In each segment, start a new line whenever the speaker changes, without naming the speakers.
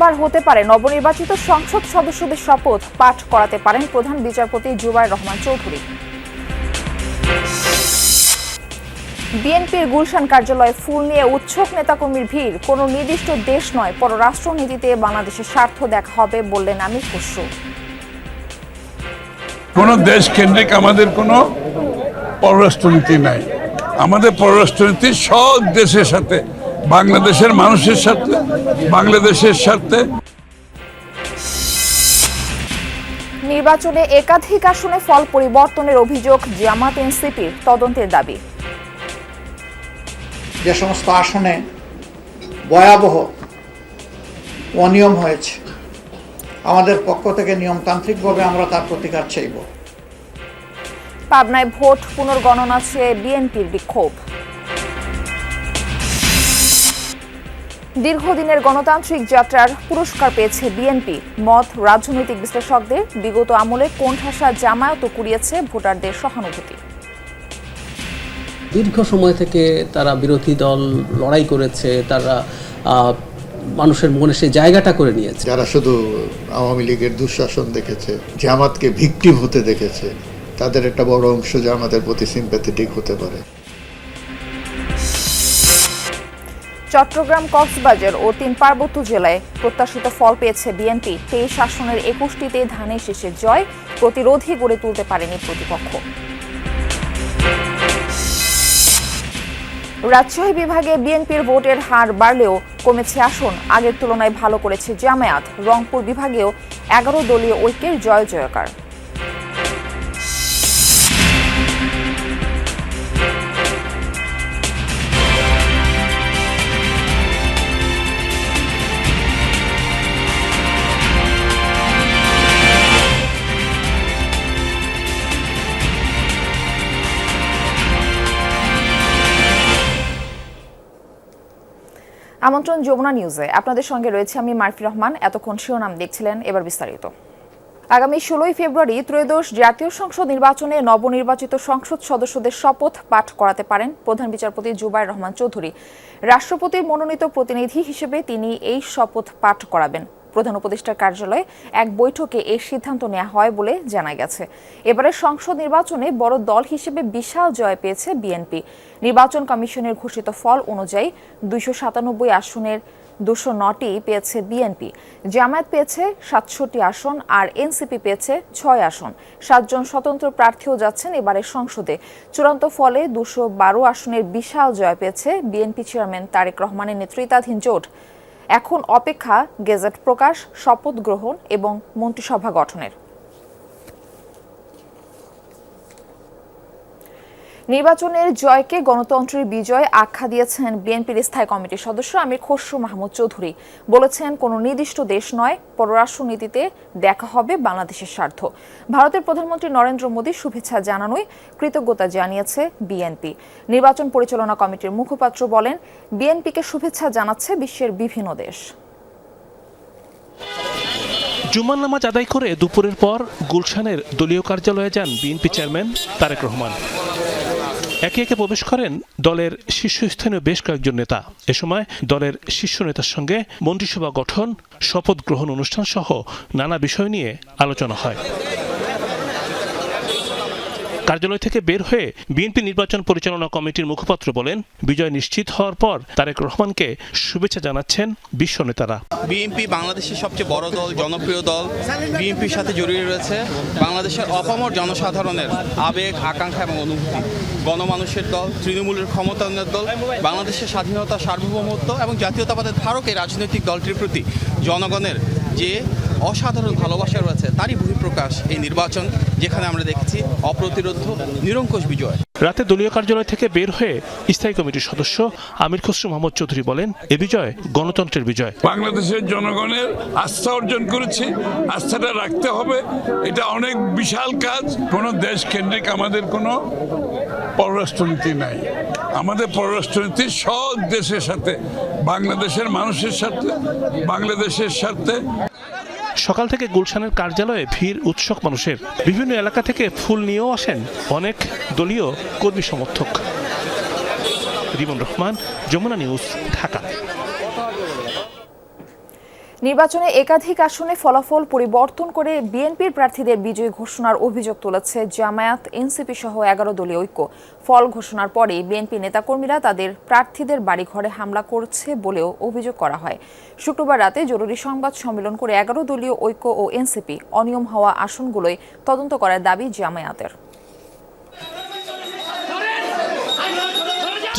এবার হতে পারে নবনির্বাচিত সংসদ সদস্যদের শপথ পাঠ করাতে পারেন প্রধান বিচারপতি জুবায়ের রহমান চৌধুরী। বিএনপির গুলশান কার্যালয়ে ফুল নিয়ে উৎসুক নেতাকর্মীর ভিড়। কোনো নির্দিষ্ট দেশ নয়, পররাষ্ট্রনীতিতে বাংলাদেশের স্বার্থ দেখা হবে বললেন আমির খসরু।
কোন দেশ কেন্দ্রিক আমাদের কোনো পররাষ্ট্রনীতি নাই। আমাদের পররাষ্ট্রনীতি সব দেশের সাথে, বাংলাদেশের মানুষের সাথে, বাংলাদেশের স্বার্থে।
নির্বাচনে একাধিক আসনে ফল পরিবর্তনের অভিযোগ জামাত এনসিপির, তদন্তের দাবি।
যে সমস্ত আসনে ভয়াবহ অনিয়ম হয়েছে, আমাদের পক্ষ থেকে নিয়মতান্ত্রিকভাবে আমরা তার প্রতিকার চাইব।
পাবনায় ভোট পুনর্গণনা চেয়ে বিএনপির বিক্ষোভ। দীর্ঘদিনের গণতান্ত্রিক যাত্রার পুরস্কার পেয়েছে বিএনপি। মত রাজনৈতিক বিশ্লেষকদের, বিগত আমলে কোণঠাসা জামায়াত কুড়িয়েছে ভোটারদের সহানুভূতি।
দীর্ঘ সময় থেকে তারা বিরোধী দল লড়াই করেছে, তারা মানুষের মনে সেই জায়গাটা করে নিয়েছে।
যারা শুধু আওয়ামী লীগের দুঃশাসন দেখেছে, জামাতকে ভিকটিম হতে দেখেছে, তাদের একটা বড় অংশ জামাতের প্রতি সিম্প্যাথেটিক হতে পারে।
চট্টগ্রাম, কক্সবাজার ও ৩ পার্বত্য জেলায় প্রত্যাশিত ফল পেয়েছে বিএনপি। ২৩ আসনের ২১টিতে ধানের শীষের জয়, প্রতিরোধী গড়ে তুলতে পারেনি প্রতিপক্ষ। রাজশাহী বিভাগে বিএনপির ভোটের হার বাড়লেও কমেছে আসন। আগের তুলনায় ভালো করেছে জামায়াত। রংপুর বিভাগেও 11 দলীয় ঐক্যের জয় জয়কার। আমন্ত্রণ যমুনা নিউজে, আপনাদের সঙ্গে রয়েছে আমি মারফি রহমান। এতক্ষণ শিরোনাম দেখছিলেন, এবার বিস্তারিত। আগামী 16 ফেব্রুয়ারি ত্রয়োদশ জাতীয় সংসদ নির্বাচনে নবনির্বাচিত সংসদ সদস্যদের শপথ পাঠ করাতে পারেন প্রধান বিচারপতি জুবায়ের রহমান চৌধুরী। রাষ্ট্রপতির মনোনীত প্রতিনিধি হিসেবে তিনি এই শপথ পাঠ করাবেন। প্রধান উপদেষ্টার কার্যালয়ে এক বৈঠকে এই সিদ্ধান্ত নেওয়া হয় বলে জানা গেছে। এবারে সংসদ নির্বাচনে বড় দল হিসেবে বিশাল জয় পেয়েছে বিএনপি। নির্বাচন কমিশনের ঘোষিত ফল অনুযায়ী 297 আসনের 209টি পেয়েছে বিএনপি। জামায়াত পেয়েছে 67 আসন আর এনসিপি পেয়েছে 6 আসন। 7 জন স্বতন্ত্র প্রার্থীও যাচ্ছেন এবারের সংসদে। চূড়ান্ত ফলে 212 আসনের বিশাল জয় পেয়েছে বিএনপি চেয়ারম্যান তারেক রহমানের নেতৃত্বাধীন জোট। এখন অপেক্ষা গেজেট প্রকাশ, শপথ গ্রহণ এবং মন্ত্রিসভা গঠনের। নির্বাচনের জয়কে গণতন্ত্রের বিজয় আখ্যা দিয়েছেন বিএনপির স্থায়ী কমিটির সদস্য আমির খসরু মাহমুদ চৌধুরী। বলেছেন, কোনো নির্দিষ্ট দেশ নয়, পররাষ্ট্রনীতিতে দেখা হবে বাংলাদেশের স্বার্থ। ভারতের প্রধানমন্ত্রী নরেন্দ্র মোদীর শুভেচ্ছা জানানোয় কৃতজ্ঞতা জানিয়েছে বিএনপি। নির্বাচন পরিচালনা কমিটির মুখপাত্র বলেন, বিএনপিকে শুভেচ্ছা জানাচ্ছে বিশ্বের বিভিন্ন দেশ।
জুমার নামাজ আদায় করে দুপুরের পর গুলশানের দলীয় কার্যালয়ে যান বিএনপি চেয়ারম্যান তারেক রহমান। একে একে প্রবেশ করেন দলের শীর্ষস্থানীয় বেশ কয়েকজন নেতা। এ সময় দলের শীর্ষ নেতার সঙ্গে মন্ত্রিসভা গঠন, শপথ গ্রহণ অনুষ্ঠান সহ নানা বিষয় নিয়ে আলোচনা হয়। কার্যালয় থেকে বের হয়ে বিএনপি নির্বাচন পরিচালনা কমিটির মুখপাত্র বলেন, বিজয় নিশ্চিত হওয়ার পর তারেক রহমানকে শুভেচ্ছা জানাচ্ছেন বিশ্ব নেতারা।
বিএনপি বাংলাদেশের সবচেয়ে বড় দল, জনপ্রিয় দল। বিএনপির সাথে জড়িয়ে রয়েছে বাংলাদেশের অপামর জনসাধারণের আবেগ, আকাঙ্ক্ষা এবং অনুভূতি। গণমানুষের দল, তৃণমূলের ক্ষমতায়নের দল, বাংলাদেশের স্বাধীনতা, সার্বভৌমত্ব এবং জাতীয়তাবাদের ধারক এই রাজনৈতিক দলটির প্রতি জনগণের যে অসাধারণ ভালোবাসা রয়েছে, তারই বহিঃপ্রকাশ এই নির্বাচন, যেখানে আমরা দেখেছি অপ্রতিরোধ্য নিরঙ্কুশ বিজয়।
রাতে দলীয় কার্যালয় থেকে বের হয়ে স্থায়ী কমিটির সদস্য আমির খসরু মাহমুদ চৌধুরী বলেন, এ বিজয় গণতন্ত্রের বিজয়।
বাংলাদেশের জনগণের আস্থা অর্জন করেছি, আস্থাটা রাখতে হবে। এটা অনেক বিশাল কাজ। কোনো দেশ কেন্দ্রিক আমাদের কোনো পররাষ্ট্রনীতি নাই। আমাদের পররাষ্ট্রনীতি সব দেশের সাথে, বাংলাদেশের মানুষের সাথে, বাংলাদেশের স্বার্থে।
সকাল থেকে গুলশানের কার্যালয়ে ভিড় উৎসুক মানুষের। বিভিন্ন এলাকা থেকে ফুল নিয়েও আসেন অনেক দলীয় কর্মী সমর্থক। রিমন রহমান, যমুনা নিউজ, ঢাকা।
নির্বাচনে একাধিক আসনে ফলাফল পরিবর্তন করে বিএনপির প্রার্থীদের বিজয়ী ঘোষণার অভিযোগ তুলেছে জামায়াত, এনসিপি সহ 11 দলীয় ঐক্য। ফল ঘোষণার পরেই বিএনপি নেতাকর্মীরা তাদের প্রার্থীদের বাড়িঘরে হামলা করছে বলেও অভিযোগ করা হয়। শুক্রবার রাতে জরুরি সংবাদ সম্মেলন করে 11 দলীয় ঐক্য ও এনসিপি অনিয়ম হওয়া আসনগুলোয় তদন্ত করার দাবি জামায়াতের।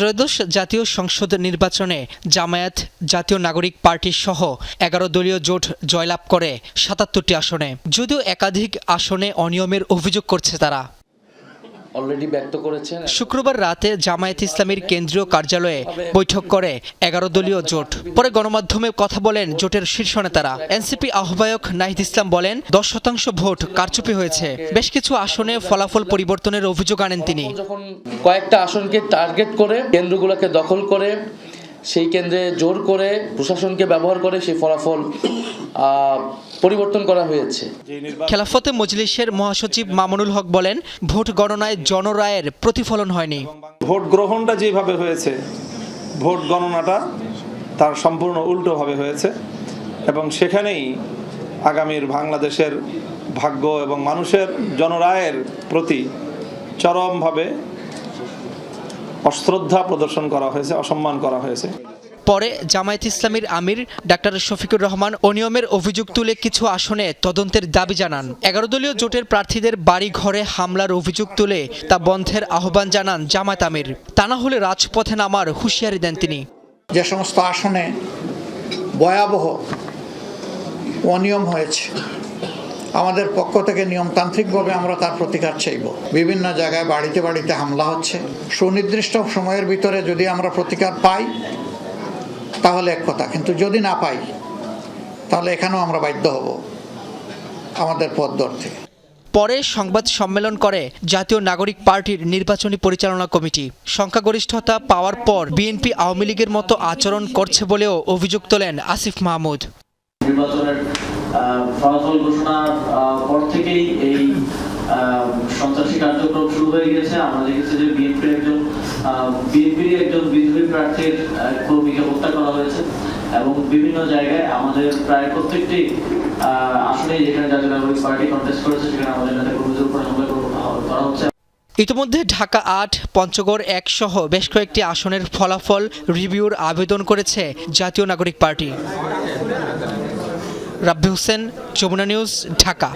ত্রয়োদশ জাতীয় সংসদ নির্বাচনে জামায়াত, জাতীয় নাগরিক পার্টি সহ 11 দলীয় জোট জয়লাভ করে 77টি আসনে। যদিও একাধিক আসনে অনিয়মের অভিযোগ করছে তারা। শুক্রবার রাতে জামায়াত ইসলামীর কেন্দ্রীয় কার্যালয়ে বৈঠক করে 11 দলীয় জোট। পরে গণমাধ্যমে কথা বলেন জোটের শীর্ষ নেতারা। এনসিপি আহ্বায়ক নাহিদ ইসলাম বলেন 10% ভোট কারচুপি হয়েছে। বেশ কিছু আসনে ফলাফল পরিবর্তনের অভিযোগ আনেন তিনি।
কয়েকটা আসনকে টার্গেট করে কেন্দ্রগুলোকে দখল করে সেই কেন্দ্রে জোর করে প্রশাসনকে ব্যবহার করে সেই ফলাফল পরিবর্তন করা হয়েছে।
খেলাফতে মজলিসের মহাসচিব মামুনুল হক বলেন ভোট গণনায় জনরায়ের প্রতিফলন হয়নি।
ভোট গ্রহণটা যেভাবে হয়েছে, ভোট গণনাটা তার সম্পূর্ণ উল্টোভাবে হয়েছে এবং সেখানেই আগামীর বাংলাদেশের ভাগ্য এবং মানুষের জনরায়ের প্রতি চরমভাবে অশ্রদ্ধা প্রদর্শন করা হয়েছে, অসম্মান করা হয়েছে।
পরে জামায়াত ইসলামীর আমির ডাক্তার শফিকুর রহমান অনিয়মের অভিযোগ তুলে কিছু আসনে তদন্তের দাবি জানান। 11 দলীয় জোটের প্রার্থীদের বাড়ি ঘরে হামলার অভিযোগ তুলে তা বন্ধের আহ্বান জানান জামায়াত আমির। তা না হলে রাজপথে নামার হুঁশিয়ারি দেন তিনি।
যে সমস্ত আসনে ভয়াবহ অনিয়ম হয়েছে, আমাদের পক্ষ থেকে নিয়মতান্ত্রিকভাবে আমরা তার প্রতিকার চাইব। বিভিন্ন জায়গায় বাড়িতে বাড়িতে হামলা হচ্ছে। সুনির্দিষ্ট সময়ের ভিতরে যদি আমরা প্রতিকার পাই তাহলে এক কথা, কিন্তু যদি না পাই তাহলে এখানেও আমরা বাধ্য হব আমাদের পথ ধরতে।
পরে সংবাদ সম্মেলন করে জাতীয় নাগরিক পার্টির নির্বাচনী পরিচালনা কমিটি। সংখ্যাগরিষ্ঠতা পাওয়ার পর বিএনপি আওয়ামী লীগের মতো আচরণ করছে বলেও অভিযোগ তোলেন আসিফ মাহমুদ।
নির্বাচনের ফলাফল ঘোষণার পর থেকেই এই সন্ত্রাসী কার্যক্রম শুরু হয়ে গেছে। আমরা দেখেছি যে বিএনপির একজন বিদ্রোহী প্রার্থীর কর্মীকে হত্যা করা হয়েছে এবং বিভিন্ন জায়গায় আমাদের প্রায় প্রত্যেকটি আসলে যেখানে জাতীয় নাগরিক পার্টি কন্টেস্ট করেছে সেখানে আমাদের নেতা কর্মীদের উপর হামলা করা হচ্ছে।
ইতিমধ্যে ঢাকা 8, পঞ্চগড় 1 সহ বেশ কয়েকটি আসনের ফলাফল রিভিউর আবেদন করেছে জাতীয় নাগরিক পার্টি। রাব্বি হোসেন, যমুনা নিউজ, ঢাকা।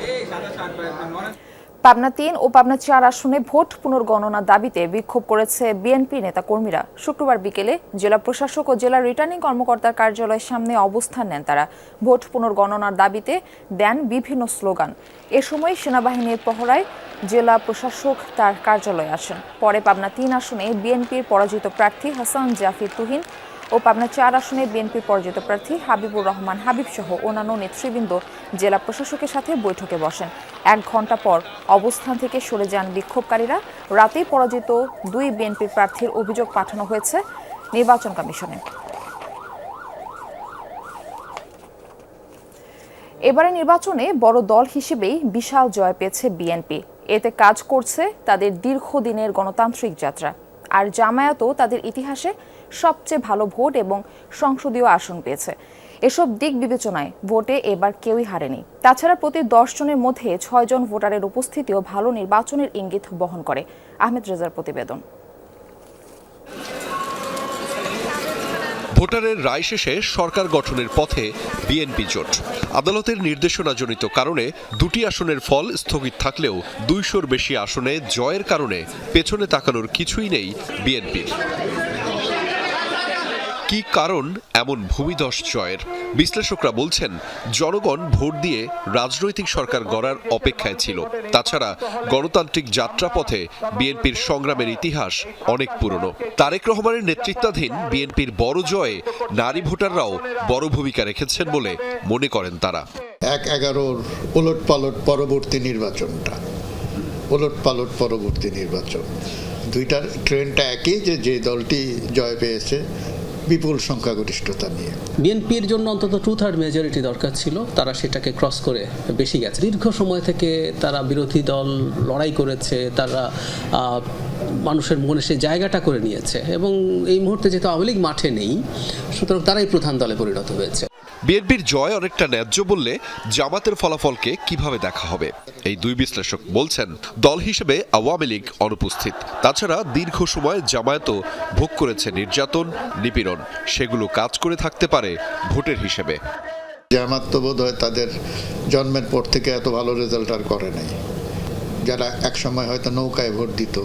পাবনা 3 ও পাবনা 4 আসনে ভোট পুনর্গণনার দাবিতে বিক্ষোভ করেছে বিএনপি নেতাকর্মীরা। শুক্রবার বিকেলে জেলা প্রশাসক ও জেলা রিটার্নিং কর্মকর্তার কার্যালয়ের সামনে অবস্থান নেন তারা। ভোট পুনর্গণনার দাবিতে দেন বিভিন্ন স্লোগান। এ সময় সেনাবাহিনীর পহরায় জেলা প্রশাসক তার কার্যালয়ে আসেন। পরে পাবনা 3 আসনে বিএনপির পরাজিত প্রার্থী হাসান জাফি তুহিন ও পাবনা 4 আসনে বিএনপির পরাজিত প্রার্থী হাবিবুর রহমান হাবিব সহ অন্যান্য নেতৃবৃন্দ জেলা প্রশাসকের সাথে বৈঠকে বসেন। 1 ঘণ্টা পর অবস্থান থেকে সরে যান বিক্ষোভকারীরা। রাতেই পরাজিত 2 বিএনপির প্রার্থীর অভিযোগ পাঠানো হয়েছে নির্বাচন কমিশনে। এবারে নির্বাচনে বড় দল হিসেবেই বিশাল জয় পেয়েছে বিএনপি। এতে কাজ করছে তাদের দীর্ঘদিনের গণতান্ত্রিক যাত্রা। আর জামায়াতও তাদের ইতিহাসে সবচেয়ে ভালো ভোট এবং সংসদীয় আসন পেয়েছে। এসব দিক বিবেচনায় ভোটে এবার কেউই হারেনি। তাছাড়া প্রতি 10 জনের মধ্যে 6 জন ভোটারের উপস্থিতিও ভালো নির্বাচনের ইঙ্গিত বহন করে। আহমেদ রেজার প্রতিবেদন।
ভোটারের রায় শেষে সরকার গঠনের পথে বিএনপি জোট। আদালতের নির্দেশনাজনিত কারণে 2টি আসনের ফল স্থগিত থাকলেও 200-র বেশি আসনে জয়ের কারণে পেছনে তাকানোর কিছুই নেই বিএনপির। কি কারণ এমন ভূমিধস জয়ের? বিশ্লেষকরা বলছেন জনগণ ভোট দিয়ে রাজনৈতিক সরকার গড়ার অপেক্ষায় ছিল। তাছাড়া গণতান্ত্রিক যাত্রাপথে বিএনপির সংগ্রামের ইতিহাস অনেক পুরনো। তারেক রহমানের নেতৃত্বাধীন বিএনপির বড় জয়ে নারী ভোটাররাও বড় ভূমিকা রেখেছেন বলে মনে করেন তারা।
1/11 ওলটপালট পরবর্তী নির্বাচন, দুইটার ট্রেন্ডটা একই, যে দলটি জয় পেয়েছে বিপুল সংখ্যাগরিষ্ঠতা নিয়ে।
বিএনপির জন্য অন্তত 2/3 মেজরিটি দরকার ছিল, তারা সেটাকে ক্রস করে বেশি গেছে। দীর্ঘ সময় থেকে তারা বিরোধী দল লড়াই করেছে, তারা মানুষের মনে সে জায়গাটা করে নিয়েছে এবং এই মুহূর্তে যেহেতু আওয়ামী লীগ মাঠে নেই, সুতরাং তারাই প্রধান দলে পরিণত হয়েছে।
বিএনপির জয় অনেকটা ন্যায্য বললে জামাতের ফলাফলকে কিভাবে দেখা হবে? এই দুই বিশ্লেষক বলছেন, দল হিসেবে আওয়ামী লীগ অনুপস্থিত। তাছাড়া দীর্ঘ সময় জামায়াতও ভোগ করেছে নির্যাতন, নিপীড়ন। সেগুলো কাজ করে থাকতে পারে ভোটের হিসেবে।
জামাত তো বোধ হয় তাদের জন্মের পর থেকে এত ভালো রেজাল্ট আর করে নাই। যারা একসময় হয়তো নৌকায় ভোট দিত,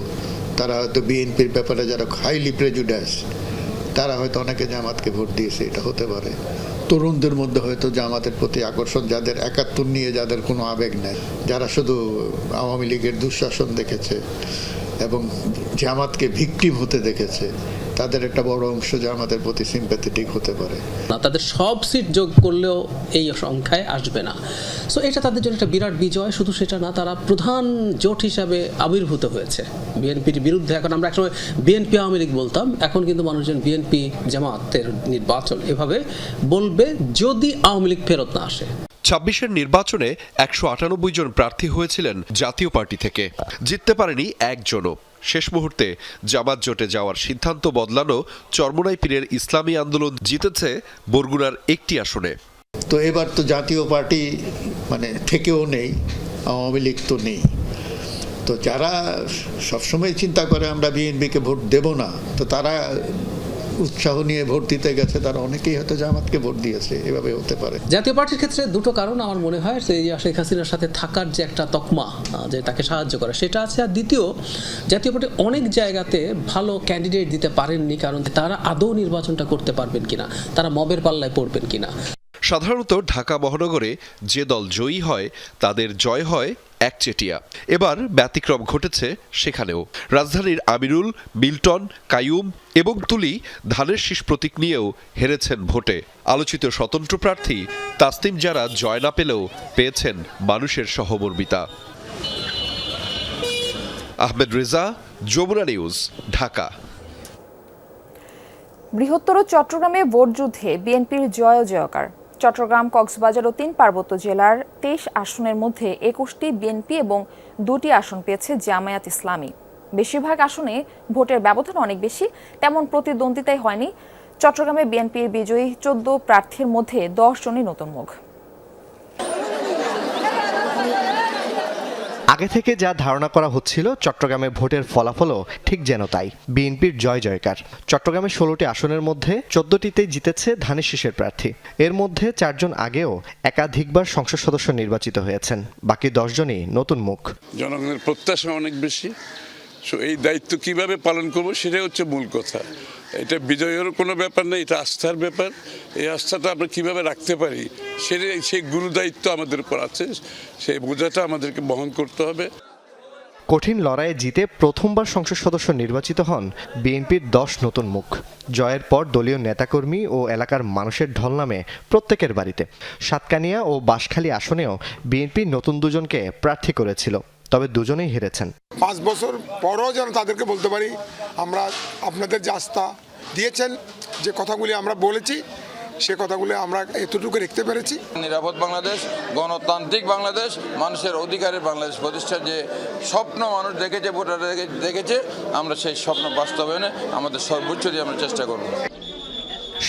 তারা হয়তো বিএনপির ব্যাপারে যারা হাইলি প্রেজুডাইজ, তারা হয়তো অনেকে জামাতকে ভোট দিয়েছে, এটা হতে পারে। তরুণদের মধ্যে হয়তো জামাতের প্রতি আকর্ষণ, যাদের ৭১ নিয়ে যাদের কোনো আবেগ নেই, যারা শুধু আওয়ামী লীগের দুঃশাসন দেখেছে এবং জামাতকে ভিকটিম হতে দেখেছে, তাদের একটা বড় অংশ জামাতের প্রতি সিম্প্যাথেটিক হতে পারে
না। তাদের সব সিট যোগ করলেও এই সংখ্যায় আসবে না। সো এটা তাদের জন্য একটা বিরাট বিজয়। শুধু সেটা না, তারা প্রধান জোট হিসাবে আবির্ভূত হয়েছে বিএনপির বিরুদ্ধে। এখন আমরা একসময় বিএনপি আওয়ামী লীগ বলতাম, এখন কিন্তু মানুষজন বিএনপি জামাতের নির্বাচন এভাবে বলবে যদি আওয়ামী লীগ ফেরত না আসে।
২৬-এর নির্বাচনে ১৯৮ জন প্রার্থী হয়েছিলেন জাতীয় পার্টি থেকে, জিততে পারেনি একজনও। শেষ মুহূর্তে জামাত জোটে যাওয়ার সিদ্ধান্ত বদলানো চরমোনাই পীরের ইসলামী আন্দোলন জিতেছে বরগুনার একটি আসনে।
তো এবার তো জাতীয় পার্টি থেকেও নেই, আওয়ামী লীগ তো নেই। তো যারা সবসময় চিন্তা করে আমরা বিএনপিকে ভোট দেব না, তো তারা উৎসাহ নিয়ে ভোট দিতে গেছে, তারা অনেকেই হয়তো জামাতকে ভোট দিয়েছে। এভাবে হতে পারে।
জাতীয় পার্টির ক্ষেত্রে দুটো কারণ আমার মনে হয়, শেখ হাসিনার সাথে থাকার যে একটা তকমা, যে তাকে সাহায্য করে, সেটা আছে। আর দ্বিতীয়, জাতীয় পার্টি অনেক জায়গাতে ভালো ক্যান্ডিডেট দিতে পারেননি, কারণ তারা আদৌ নির্বাচনটা করতে পারবেন কিনা, তারা মবের পাল্লায় পড়বেন কিনা।
সাধারণত ঢাকা মহানগরে যে দল জয়ী হয় তাদের জয় হয় একচেটিয়া। এবার ব্যতিক্রম ঘটেছে সেখানেও। রাজধানীর আমিরুল, মিল্টন, কাইয়ুম এবং তুলি ধানের শীষ প্রতীক নিয়েও হেরেছেন ভোটে। আলোচিত স্বতন্ত্র প্রার্থী তাসনিম যারা জয় না পেলেও পেয়েছেন মানুষের সহমর্মিতা। আহমেদ রেজা, যমুনা নিউজ, ঢাকা।
বৃহত্তর চট্টগ্রামে ভোটযুদ্ধে বিএনপির জয়কার। চট্টগ্রাম, কক্সবাজার ও ৩ পার্বত্য জেলার ২৩ আসনের মধ্যে ২১টি বিএনপি এবং ২টি আসন পেয়েছে জামায়াত ইসলামী। বেশিরভাগ আসনে ভোটের ব্যবধান অনেক বেশি, তেমন প্রতিদ্বন্দ্বিতাই হয়নি। চট্টগ্রামে বিএনপির বিজয়ী ১৪ প্রার্থীর মধ্যে ১০ জনই নতুন মুখ।
আগে থেকে যা ধারণা করা হচ্ছিল, চট্টগ্রামে ভোটের ফলাফলও ঠিক যেন তাই। বিএনপির জয়কার। চট্টগ্রামে ১৬টি আসনের মধ্যে ১৪টিতেই জিতেছে ধানের শীষের প্রার্থী। এর মধ্যে ৪ জন আগেও একাধিকবার সংসদ সদস্য নির্বাচিত হয়েছেন, বাকি ১০ জনই নতুন মুখ।
জনগণের প্রত্যাশা অনেক বেশি, এই দায়িত্ব কিভাবে পালন করব সেটাই হচ্ছে মূল কথা। এটা বিজয়ের কোনো ব্যাপার নেই, এটা আস্থার ব্যাপার। এই আস্থাটা আমরা কিভাবে রাখতে পারি সেটাই, সেই গুরু দায়িত্ব আমাদের উপর আছে, সেই বোঝাটা আমাদেরকে বহন করতে হবে।
কঠিন লড়াইয়ে জিতে প্রথমবার সংসদ সদস্য নির্বাচিত হন বিএনপির ১০ নতুন মুখ। জয়ের পর দলীয় নেতাকর্মী ও এলাকার মানুষের ঢল নামে প্রত্যেকের বাড়িতে। সাতকানিয়া ও বাঁশখালী আসনেও বিএনপি নতুন দুজনকে প্রার্থী করেছিল, তবে দুজনেই হেরেছেন।
৫ বছর পরও যেন তাদেরকে বলতে পারি, আমরা আপনাদের যে আস্থা দিয়েছেন, যে কথাগুলি আমরা বলেছি, সে কথাগুলো আমরা এতটুকু রাখতে পেরেছি।
নিরাপদ বাংলাদেশ, গণতান্ত্রিক বাংলাদেশ, মানুষের অধিকারের বাংলাদেশ প্রতিষ্ঠার যে স্বপ্ন মানুষ দেখেছে, ভোটাররা দেখেছে, আমরা সেই স্বপ্ন বাস্তবায়নে আমাদের সর্বোচ্চ দিয়ে আমরা চেষ্টা করব।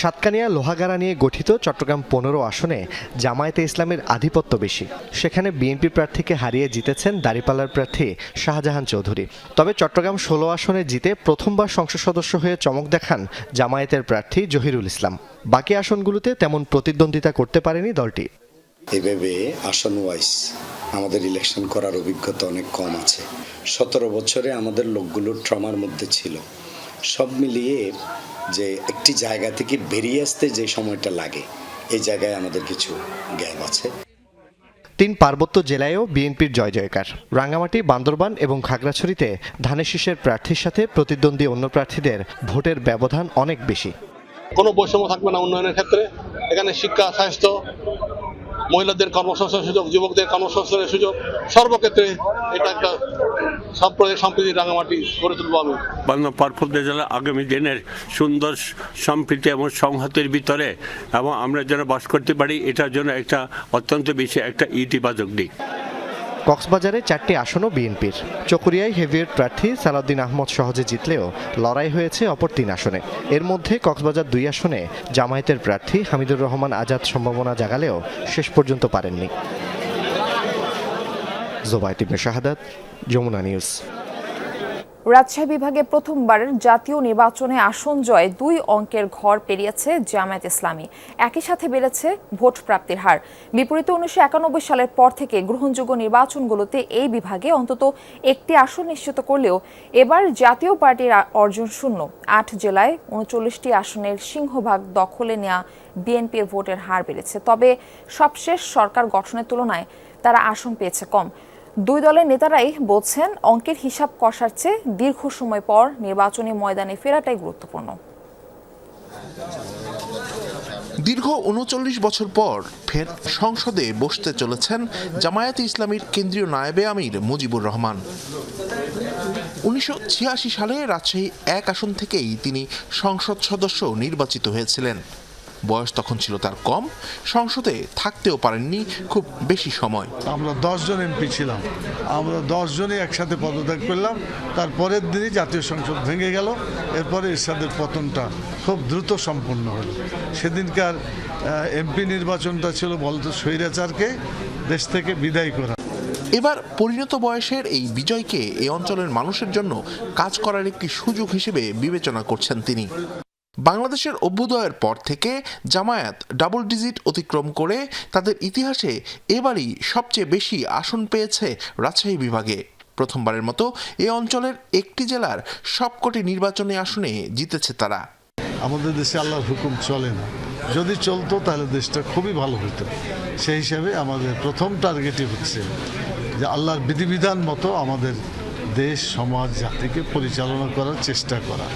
সাতকানিয়া লোহাগাড়া নিয়ে গঠিত চট্টগ্রাম ১৫ আসনে জামায়াতে ইসলামের আধিপত্য বেশি। সেখানে বিএনপি প্রার্থীকে হারিয়ে জিতেছেন দাঁড়িপাল্লার প্রার্থী শাহজাহান চৌধুরী। তবে চট্টগ্রাম ১৬ আসনে জিতে প্রথমবার সংসদ সদস্য হয়ে চমক দেখান জামায়াতের প্রার্থী জহিরুল ইসলাম। বাকি আসনগুলোতে তেমন প্রতিদ্বন্দ্বিতা করতে পারেনি দলটি।
এভাবে আসন ওয়াইজ আমাদের ইলেকশন করার অভিজ্ঞতা অনেক কম আছে। ১৭ বছরে আমাদের লোকগুলো ট্রমার মধ্যে ছিল। সব মিলিয়ে যে একটি জায়গা থেকে বেরিয়ে আসতে যে সময়টা লাগে, এই জায়গায় আমাদের কিছু গ্যাপ আছে।
৩ পার্বত্য জেলায়ও বিএনপির জয়কার। রাঙ্গামাটি, বান্দরবান এবং খাগড়াছড়িতে ধানের শীষের প্রার্থীর সাথে প্রতিদ্বন্দ্বী অন্য প্রার্থীদের ভোটের ব্যবধান অনেক বেশি।
কোনো বৈষম্য থাকবে না উন্নয়নের ক্ষেত্রে। এখানে শিক্ষা, স্বাস্থ্য, মহিলাদের কর্মসংস্থানের সুযোগ, যুবকদের কর্মসংস্থানের সুযোগ, সর্বক্ষেত্রে এটা একটা সাম্প্রদায়িক সম্প্রীতি রাঙামাটি গড়ে তুলব আমি।
পার্বত্য জেলা আগামী দিনের সুন্দর সম্প্রীতি এবং সংহতির ভিতরে এবং আমরা যেন বাস করতে পারি, এটার জন্য একটা অত্যন্ত বেশি একটা ইতিবাচক দিক।
কক্সবাজারে 4টি আসনও বিএনপির। চকরিয়ায় হেভিওয়েট প্রার্থী সালাউদ্দিন আহমদ সহজে জিতলেও লড়াই হয়েছে অপর 3 আসনে। এর মধ্যে কক্সবাজার 2 আসনে জামায়াতের প্রার্থী হামিদুর রহমান আজাদ সম্ভাবনা জাগালেও শেষ পর্যন্ত পারেননি। জোবায়েত ইবনে শাহাদাত, যমুনা নিউজ।
রাজশাহী বিভাগে প্রথমবারের জাতীয় নির্বাচনে আসন জয় 2 অঙ্কের ঘর পেরিয়েছে জামায়াত ইসলামী। একই সাথে বেড়েছে ভোট প্রাপ্তির হার। বিপরীতে 1991 সালের পর থেকে গ্রহণযোগ্য নির্বাচনগুলোতে এই বিভাগে অন্তত একটি আসন নিশ্চিত করলেও এবার জাতীয় পার্টির অর্জন শূন্য। 8 জেলায় 39টি আসনের সিংহভাগ দখলে নেওয়া বিএনপির ভোটের হার বেড়েছে। তবে সবশেষ সরকার গঠনের তুলনায় তারা আসন পেয়েছে কম। 2 দলের নেতারাই বলছেন অঙ্কের হিসাব কষার চেয়ে দীর্ঘ সময় পর নির্বাচনী ময়দানে ফেরাটাই গুরুত্বপূর্ণ।
দীর্ঘ 39 বছর পর ফের সংসদে বসতে চলেছেন জামায়াতে ইসলামীর কেন্দ্রীয় নায়েবে আমির মুজিবুর রহমান। 1986 সালে রাজশাহী 1 আসন থেকেই তিনি সংসদ সদস্য নির্বাচিত হয়েছিলেন। বয়স তখন ছিল তার কম, সংসদে থাকতেও পারেননি খুব বেশি সময়।
আমরা 10 জন এমপি ছিলাম, আমরা 10 জনই একসাথে পদত্যাগ করলাম। তারপরের দিনই জাতীয় সংসদ ভেঙে গেল। এরপরে এরশাদের পতনটা খুব দ্রুত সম্পন্ন হলো। সেদিনকার এমপি নির্বাচনটা ছিল বলতো স্বৈরাচারকে দেশ থেকে বিদায় করা।
এবার পরিণত বয়সের এই বিজয়কে এই অঞ্চলের মানুষের জন্য কাজ করার একটি সুযোগ হিসেবে বিবেচনা করছেন তিনি। বাংলাদেশের অভ্যুদয়ের পর থেকে জামায়াত ডাবল ডিজিট অতিক্রম করে তাদের ইতিহাসে এবারই সবচেয়ে বেশি আসন পেয়েছে রাজশাহী বিভাগে। প্রথমবারের মতো এ অঞ্চলের একটি জেলার সবকটি নির্বাচনী আসনে জিতেছে তারা।
আমাদের দেশে আল্লাহর হুকুম চলে না, যদি চলতো তাহলে দেশটা খুবই ভালো হতো। সেই হিসাবে আমাদের প্রথম টার্গেটই হচ্ছে যে আল্লাহর বিধিবিধান মতো আমাদের দেশ, সমাজ, জাতিকে পরিচালনা করার চেষ্টা করা।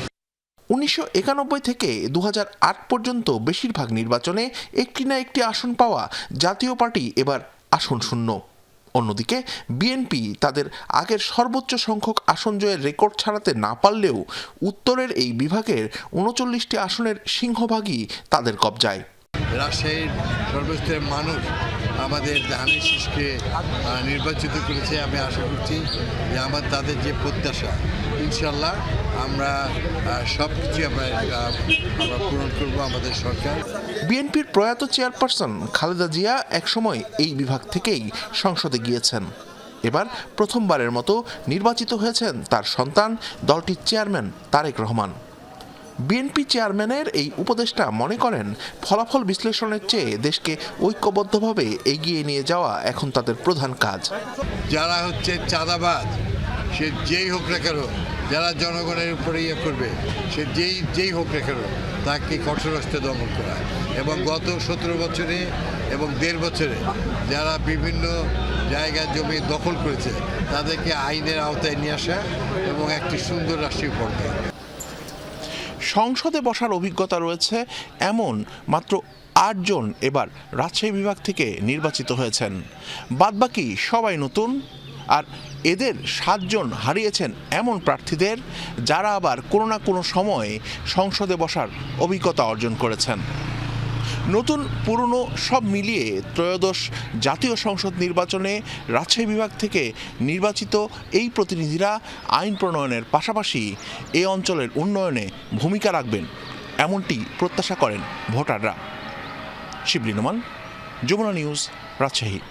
1991 থেকে 2008 পর্যন্ত বেশিরভাগ নির্বাচনে একটি না একটি আসন পাওয়া জাতীয় পার্টি এবার আসন শূন্য। অন্যদিকে বিএনপি তাদের আগের সর্বোচ্চ সংখ্যক আসন জয়ের রেকর্ড ছাড়াতে না পারলেও উত্তরের এই বিভাগের 39টি আসনের সিংহভাগই তাদের কবজায়।
রাজশাহীর সর্বস্তরের মানুষ আমাদের ধানের শীষকে নির্বাচিত করেছে। আমি আশা করছি যে তাদের যে প্রত্যাশা, ইনশাল্লাহ আমরা সব কিছু আমরা পূরণ করবো আমাদের সরকার।
বিএনপির প্রয়াত চেয়ারপারসন খালেদা জিয়া একসময় এই বিভাগ থেকেই সংসদে গিয়েছেন। এবার প্রথমবারের মতো নির্বাচিত হয়েছেন তার সন্তান দলটির চেয়ারম্যান তারেক রহমান। বিএনপি চেয়ারম্যানের এই উপদেষ্টা মনে করেন ফলাফল বিশ্লেষণের চেয়ে দেশকে ঐক্যবদ্ধভাবে এগিয়ে নিয়ে যাওয়া এখন তাদের প্রধান কাজ।
যারা হচ্ছে চাঁদাবাজ, সে যেই হোক না কেন, যারা জনগণের উপরে ইয়ে করবে, সে যেই হোক না কেন, তাকে কঠোর হস্তে দমন করা। এবং গত 17 বছরে এবং 1.5 বছরে যারা বিভিন্ন জায়গা জমি দখল করেছে তাদেরকে আইনের আওতায় নিয়ে আসা এবং একটি সুন্দর রাষ্ট্রীয় পর্যায়ে
সংসদে বসার অভিজ্ঞতা রয়েছে এমন মাত্র 8 জন এবার রাজশাহী বিভাগ থেকে নির্বাচিত হয়েছেন। বাদবাকি সবাই নতুন, আর এদের 7 জন হারিয়েছেন এমন প্রার্থীদের যারা আবার কোনো না কোনো সময়ে সংসদে বসার অভিজ্ঞতা অর্জন করেছেন। নতুন পুরনো সব মিলিয়ে ত্রয়োদশ জাতীয় সংসদ নির্বাচনে রাজশাহী বিভাগ থেকে নির্বাচিত এই প্রতিনিধিরা আইন প্রণয়নের পাশাপাশি এই অঞ্চলের উন্নয়নে ভূমিকা রাখবেন, এমনটি প্রত্যাশা করেন ভোটাররা। শিবলি নোমান, যমুনা নিউজ, রাজশাহী।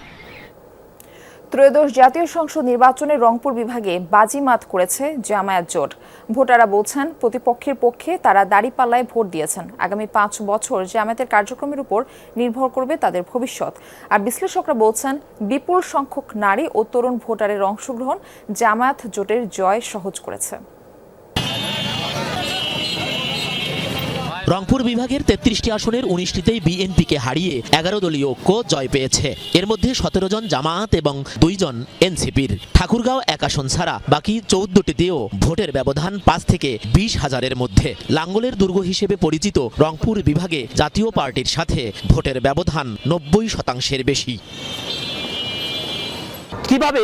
ত্রয়োদশ জাতীয় সংসদ নির্বাচনে রংপুর বিভাগে বাজিমাত করেছে জামায়াত জোট। ভোটাররা বলছেন প্রতিপক্ষের পক্ষে তারা দাঁড়িপাল্লায় ভোট দিয়েছেন। আগামী 5 বছর জামায়াতের কার্যক্রমের উপর নির্ভর করবে তাদের ভবিষ্যৎ। আর বিশ্লেষকরা বলছেন বিপুল সংখ্যক নারী ও তরুণ ভোটারের অংশগ্রহণ জামায়াত জোটের জয় সহজ করেছে।
রংপুর বিভাগের 33টি আসনের 19টিতেই বিএনপিকে হারিয়ে 11 দলীয় ঐক্য জয় পেয়েছে। এর মধ্যে 17 জন জামায়াত এবং 2 জন এনসিপির। ঠাকুরগাঁও 1 আসন ছাড়া বাকি 14টিতেও ভোটের ব্যবধান 5 থেকে 20 হাজারের মধ্যে। লাঙ্গলের দুর্গ হিসেবে পরিচিত রংপুর বিভাগে জাতীয় পার্টির সাথে ভোটের ব্যবধান 90% বেশি।
কিভাবে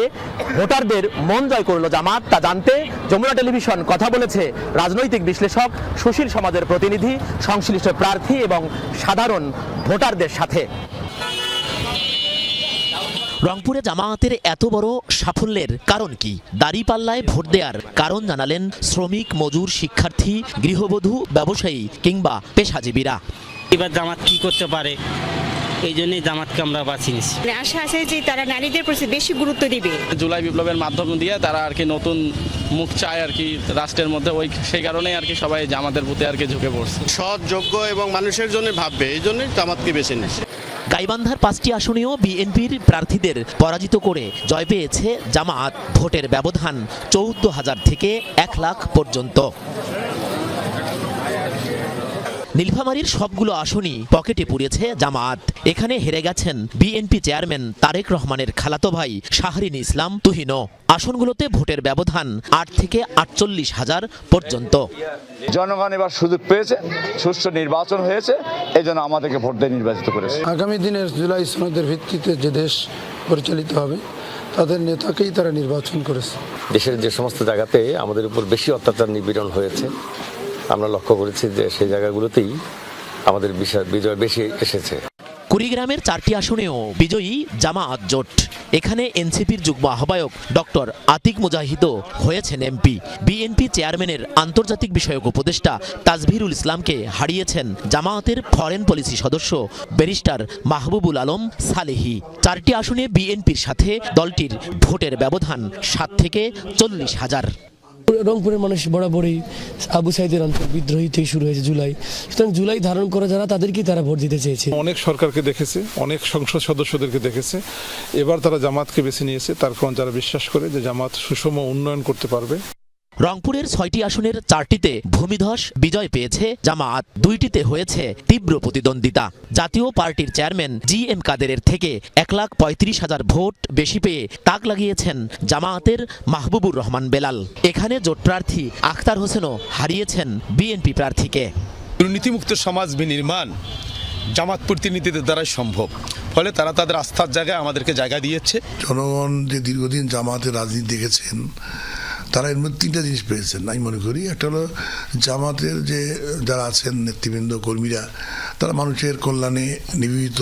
ভোটারদের মন জয় করলো জামাত তা জানতে যমুনা টেলিভিশন কথা বলেছে রাজনৈতিক বিশ্লেষক, সুশীল সমাজের প্রতিনিধি, সংশ্লিষ্ট প্রার্থী এবং সাধারণ ভোটারদের সাথে।
রংপুরে জামায়াতের এত বড় সাফল্যের কারণ কি? দাঁড়িপাল্লায় ভোট দেওয়ার কারণ জানালেন শ্রমিক, মজুর, শিক্ষার্থী, গৃহবধূ, ব্যবসায়ী কিংবা পেশাজীবীরা।
এবার জামাত কি করতে পারে, এই জন্যই জামাতকে আমরা বাছি নিচ্ছি।
আশা আছে যে তারা নারীদের প্রতি বেশি গুরুত্ব দিবে।
জুলাই বিপ্লবের মাধ্যম দিয়ে তারা আর কি নতুন মুখ চায় আর কি রাষ্ট্রের মধ্যে, সেই কারণেই আর কি সবাই জামাতের প্রতি আর কি ঝুঁকে পড়ছে। সৎ, যোগ্য এবং মানুষের জন্য ভাববে, এই জন্যই জামাতকে বেছে নিচ্ছে।
গাইবান্ধার 5টি আসনেও বিএনপির প্রার্থীদের পরাজিত করে জয় পেয়েছে জামায়াত। ভোটের ব্যবধান 14,000 থেকে 1 লাখ পর্যন্ত। নীলফামারীর সবগুলো আসনই পকেটে পুড়েছে জামায়াত। এখানে হেরে গেছেন বিএনপি চেয়ারম্যান তারেক রহমানের খালাতো ভাই শাহরিন ইসলাম তুহিনও। আসনগুলোতে ভোটের ব্যবধান 8 থেকে 48,000 পর্যন্ত।
জনগণ এবার সুযোগ পেয়েছে, সুষ্ঠু নির্বাচন হয়েছে, এই জন্য আমাদেরকে ভোট দিয়ে নির্বাচিত করেছে।
আগামী দিনের জুলাই সনদের ভিত্তিতে যে দেশ পরিচালিত হবে তাদের নেতাকেই তারা নির্বাচন করেছে।
দেশের যে সমস্ত জায়গাতে আমাদের উপর বেশি অত্যাচার নিপীড়ন হয়েছে, আমরা লক্ষ্য করেছি যে সেই জায়গাগুলোতেই আমাদের বিজয় বেশি এসেছে।
কুড়িগ্রামের 4টি আসনেও বিজয়ী জামায়াত জোট। এখানে এনসিপির যুগ্ম আহ্বায়ক ডক্টর আতিক মুজাহিদও হয়েছেন এমপি। বিএনপি চেয়ারম্যানের আন্তর্জাতিক বিষয়ক উপদেষ্টা তাজভিরুল ইসলামকে হারিয়েছেন জামায়াতের ফরেন পলিসি সদস্য ব্যারিস্টার মাহবুবুল আলম সালেহি। 4টি আসনে বিএনপির সাথে দলটির ভোটের ব্যবধান 7 থেকে 40,000।
রংপুরের মানুষ বরাবরই আবু সাইদের বিদ্রোহী থেকে শুরু হয়েছে জুলাই, সুতরাং জুলাই ধারণ করে যারা তাদেরকেই তারা ভোট দিতে চেয়েছে।
অনেক সরকারকে দেখেছে, অনেক সংসদ সদস্যদেরকে দেখেছে, এবার তারা জামাতকে বেছে নিয়েছে, তার কারণ যারা বিশ্বাস করে যে জামাত সুষম উন্নয়ন করতে পারবে।
রংপুরের 6টি আসনের 4টিতে ভূমিধস বিজয় পেয়েছে জামায়াত, 2টিতে হয়েছে তীব্র প্রতিদ্বন্দ্বিতা। জাতীয় পার্টির চেয়ারম্যান GM কাদেরের থেকে 1,35,000 ভোট বেশি পেয়ে তাক লাগিয়েছেন জামায়াতের মাহবুবুর রহমান বেলাল। এখানে জোট প্রার্থী আখতার হোসেনও হারিয়েছেন বিএনপি প্রার্থীকে।
দুর্নীতিমুক্ত সমাজ বিনির্মাণ জামাত প্রতিনিধিদের দ্বারাই সম্ভব, ফলে তারা তাদের আস্থার জায়গায় আমাদেরকে জায়গা দিয়েছে।
জনগণ যে দীর্ঘদিন জামাতের রাজনীতি দেখেছেন, তারা এর মধ্যে 3টা জিনিস পেয়েছেন আমি মনে করি। একটা হলো জামাতের যে যারা আছেন নেতৃবৃন্দ, কর্মীরা, তারা মানুষের কল্যাণে নিবেদিত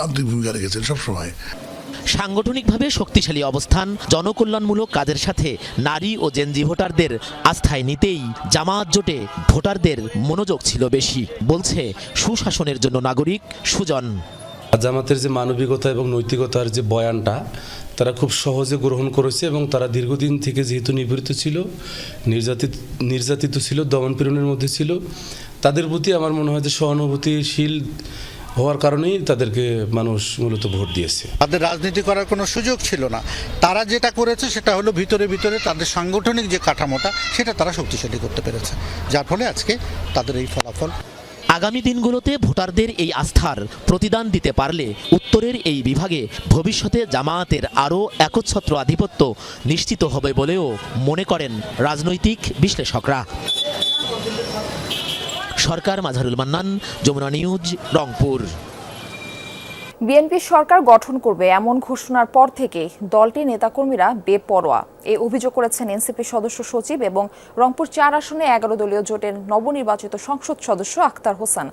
আন্তরিক ভূমিকা রেখেছেন সবসময়।
সাংগঠনিকভাবে শক্তিশালী অবস্থান, জনকল্যাণমূলক কাজের সাথে নারী ও জেনজি ভোটারদের আস্থায় নিতেই জামায়াত জোটে ভোটারদের মনোযোগ ছিল বেশি, বলছে সুশাসনের জন্য নাগরিক সুজন।
জামাতের যে মানবিকতা এবং নৈতিকতার যে বয়ানটা তারা খুব সহজে গ্রহণ করেছে এবং তারা দীর্ঘদিন থেকে যেহেতু নিপীড়িত ছিল, নির্যাতিত ছিল, দমনপীড়নের মধ্যে ছিল, তাদের প্রতি আমার মনে হয় যে সহানুভূতিশীল হওয়ার কারণেই তাদেরকে মানুষ মূলত ভোট দিয়েছে।
তাদের রাজনীতি করার কোনো সুযোগ ছিল না। তারা যেটা করেছে সেটা হলো ভিতরে ভিতরে তাদের সাংগঠনিক যে কাঠামোটা সেটা তারা শক্তিশালী করতে পেরেছে, যার ফলে আজকে তাদের এই ফলাফল।
আগামী দিনগুলোতে ভোটারদের এই আস্থার প্রতিদান দিতে পারলে উত্তরের এই বিভাগে ভবিষ্যতে জামায়াতের আরও একচ্ছত্র আধিপত্য নিশ্চিত হবে বলেও মনে করেন রাজনৈতিক বিশ্লেষকরা। সরকার, মাঝারুল মান্নান, যমুনা নিউজ, রংপুর।
বিএনপি সরকার গঠন করবে এমন ঘোষণার পর থেকে দলটির নেতাকর্মীরা বেপরোয়া, এই অভিযোগ করেছেন এনসিপি সদস্য সচিব এবং রংপুর 4 আসনে 11 দলীয় জোটের নবনির্বাচিত সংসদ সদস্য আখতার হোসেন।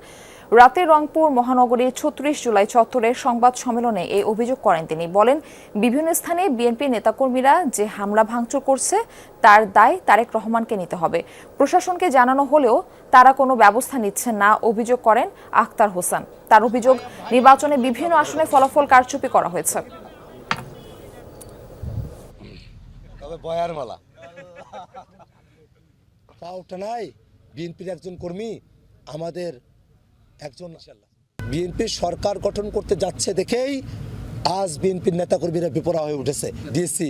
রাতে রংপুর মহানগরীর 36 জুলাই চত্বরের সংবাদ সম্মেলনে এই অভিযোগ করেন তিনি। বলেন, বিভিন্ন স্থানে বিএনপি নেতাকর্মীরা যে হামলা ভাঙচুর করছে তার দায় তারেক রহমানকে নিতে হবে। প্রশাসনকে জানানো হলেও তারা কোনো ব্যবস্থা নিচ্ছেন না অভিযোগ করেন আখতার হোসেন। তার অভিযোগ, নির্বাচনে বিভিন্ন আসনে ফলাফল কারচুপি করা হয়েছে।
বিএনপির একজন কর্মী আমাদের একজন বিএনপি সরকার গঠন করতে যাচ্ছে দেখেই আজ বিএনপির নেতাকর্মীরা বিপরা হয়ে উঠেছে। ডিসি,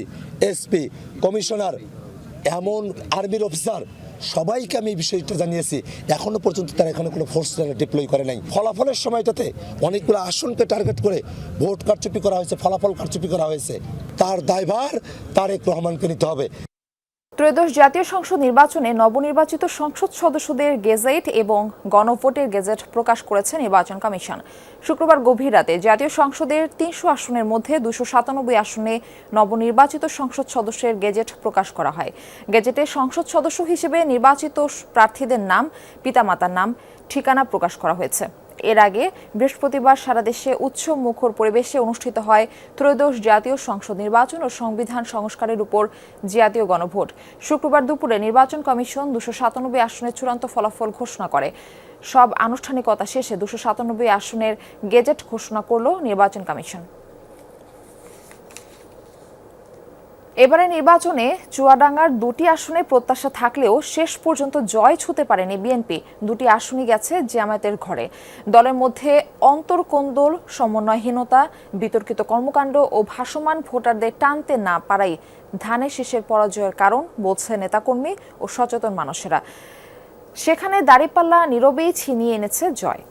এসপি, কমিশনার, এমন আর্মির অফিসার সবাইকে আমি এই বিষয়টা জানিয়েছি। এখনো পর্যন্ত তারা এখানে কোনো ফোর্স ডিপ্লয় করে নাই। ফলাফলের সময়টাতে অনেকগুলো আসনকে টার্গেট করে ভোট কারচুপি করা হয়েছে, ফলাফল কারচুপি করা হয়েছে। তার দায়ভার তারেক রহমানকে নিতে হবে।
ত্রয়োদশ জাতীয় সংসদ নির্বাচনে নবনির্বাচিত সংসদ সদস্যদের গেজেট এবং গণভোটের গেজেট প্রকাশ করেছে নির্বাচন কমিশন। শুক্রবার গভীর রাতে জাতীয় সংসদের 300 আসনের মধ্যে 297 আসনে নবনির্বাচিত সংসদ সদস্যের গেজেট প্রকাশ করা হয়। গেজেটে সংসদ সদস্য হিসেবে নির্বাচিত প্রার্থীদের নাম, পিতামাতার নাম, ঠিকানা প্রকাশ করা হয়েছে। এর আগে বৃহস্পতিবার সারা দেশে উৎসব মুখর পরিবেশে অনুষ্ঠিত হয় ত্রয়োদশ জাতীয় সংসদ নির্বাচন ও সংবিধান সংস্কারের উপর জাতীয় গণভোট। শুক্রবার দুপুরে নির্বাচন কমিশন 297 আসনের চূড়ান্ত ফলাফল ঘোষণা করে। সব আনুষ্ঠানিকতা শেষে 297 আসনের গেজেট ঘোষণা করল নির্বাচন কমিশন। এবারে নির্বাচনে চুয়াডাঙ্গার 2টি আসনে প্রত্যাশা থাকলেও শেষ পর্যন্ত জয় ছুঁতে পারেনি বিএনপি। 2টি আসনই গেছে জামায়াতের ঘরে। দলের মধ্যে অন্তর্কোন্দল, সমন্বয়হীনতা, বিতর্কিত কর্মকাণ্ড ও ভাসমান ভোটারদের টানতে না পারাই ধানের শীষের পরাজয়ের কারণ বলছে নেতাকর্মী ও সচেতন মানুষেরা। সেখানে দাঁড়িপাল্লা নীরবেই ছিনিয়ে এনেছে জয়।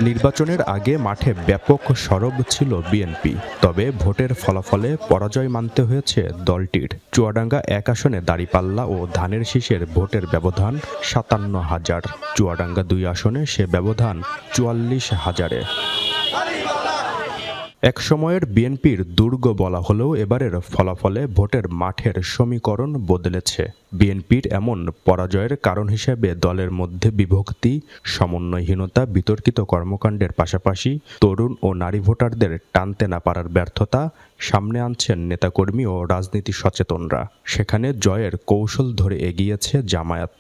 নির্বাচনের আগে মাঠে ব্যাপক সরব ছিল বিএনপি, তবে ভোটের ফলাফলে পরাজয় মানতে হয়েছে দলটির। চুয়াডাঙ্গা 1 আসনে দাঁড়িপাল্লা ও ধানের শীষের ভোটের ব্যবধান 57,000, চুয়াডাঙ্গা 2 আসনে সে ব্যবধান 44,000-এ। এক সময়ের বিএনপির দুর্গ বলা হলেও এবারের ফলাফলে ভোটের মাঠের সমীকরণ বদলেছে। বিএনপির এমন পরাজয়ের কারণ হিসেবে দলের মধ্যে বিভক্তি, সমন্বয়হীনতা, বিতর্কিত কর্মকাণ্ডের পাশাপাশি তরুণ ও নারী ভোটারদের টানতে না পারার ব্যর্থতা সামনে আনছেন নেতাকর্মী ও রাজনীতি সচেতনরা। সেখানে জয়ের কৌশল ধরে এগিয়েছে জামায়াত।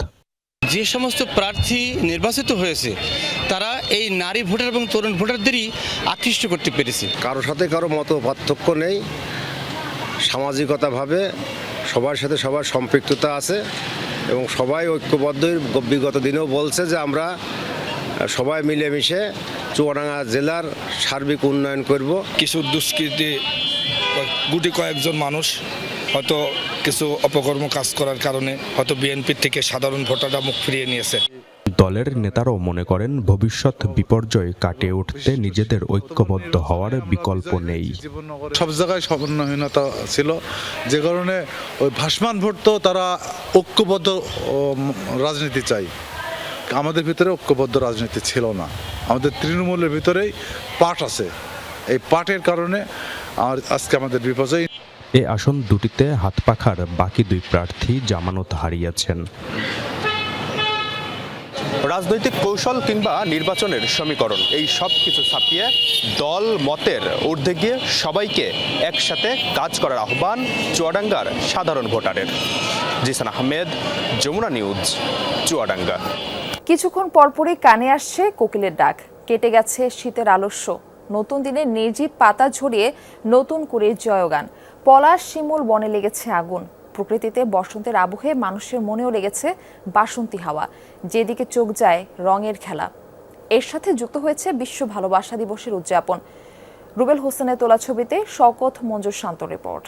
যে সমস্ত প্রার্থী নির্বাচিত হয়েছে তারা এই নারী ভোটার এবং তরুণ ভোটারদেরই আকৃষ্ট করতে পেরেছে।
কারো সাথে কারো মত পার্থক্য নেই, সামাজিকতাভাবে সবার সাথে সবার সম্পৃক্ততা আছে এবং সবাই ঐক্যবদ্ধ। বিগত দিনেও বলছে যে আমরা সবাই মিলেমিশে চুয়াডাঙ্গা জেলার সার্বিক উন্নয়ন করব।
কিছু দুষ্কৃতী গুটি কয়েকজন মানুষ হয়তো কিছু অপকর্ম কাজ করার কারণে হয়তো বিএনপির থেকে সাধারণ ভোটাররা মুখ ফিরিয়ে নিয়েছে।
দলের নেতারাও মনে করেন ভবিষ্যৎ বিপর্যয় কাটিয়ে উঠতে নিজেদের ঐক্যবদ্ধ হওয়ার বিকল্প নেই।
সব জায়গায় সমন্বয়হীনতা ছিল, যে কারণে ওই ভাসমান ভোট তো তারা ঐক্যবদ্ধ রাজনীতি চাই। আমাদের ভিতরে ঐক্যবদ্ধ রাজনীতি ছিল না। আমাদের তৃণমূলের ভিতরেই পাট আছে, এই পাটের কারণে আজকে আমাদের বিপর্যয়।
এ আসন দুটিতে হাত পাখার বাকি 2 প্রার্থী জামানত হারিয়েছেন।
রাজনৈতিক কৌশল কিংবা নির্বাচনের সমীকরণ, এই সব কিছু ছাপিয়ে দল মতের ঊর্ধ্বে গিয়ে সবাইকে একসাথে কাজ করার আহ্বান চুয়াডাঙ্গার সাধারণ ভোটারের। জিসান আহমেদ, যমুনা নিউজ, চুয়াডাঙ্গা।
কিছুক্ষণ পরপরই কানে আসছে কোকিলের ডাক। কেটে গেছে শীতের আলস্য। নতুন দিনে নির্জীব পাতা ঝরিয়ে নতুন করে জয়গান। পলাশ শিমুল বনে লেগেছে আগুন। প্রকৃতিতে বসন্তের আবহে মানুষের মনেও লেগেছে বাসন্তী হাওয়া। যেদিকে চোখ যায় রঙের খেলা। এর সাথে যুক্ত হয়েছে বিশ্ব ভালোবাসা দিবসের উদযাপন। রুবেল হোসেনের তোলা ছবিতে শওকত মঞ্জুর শান্ত রিপোর্ট।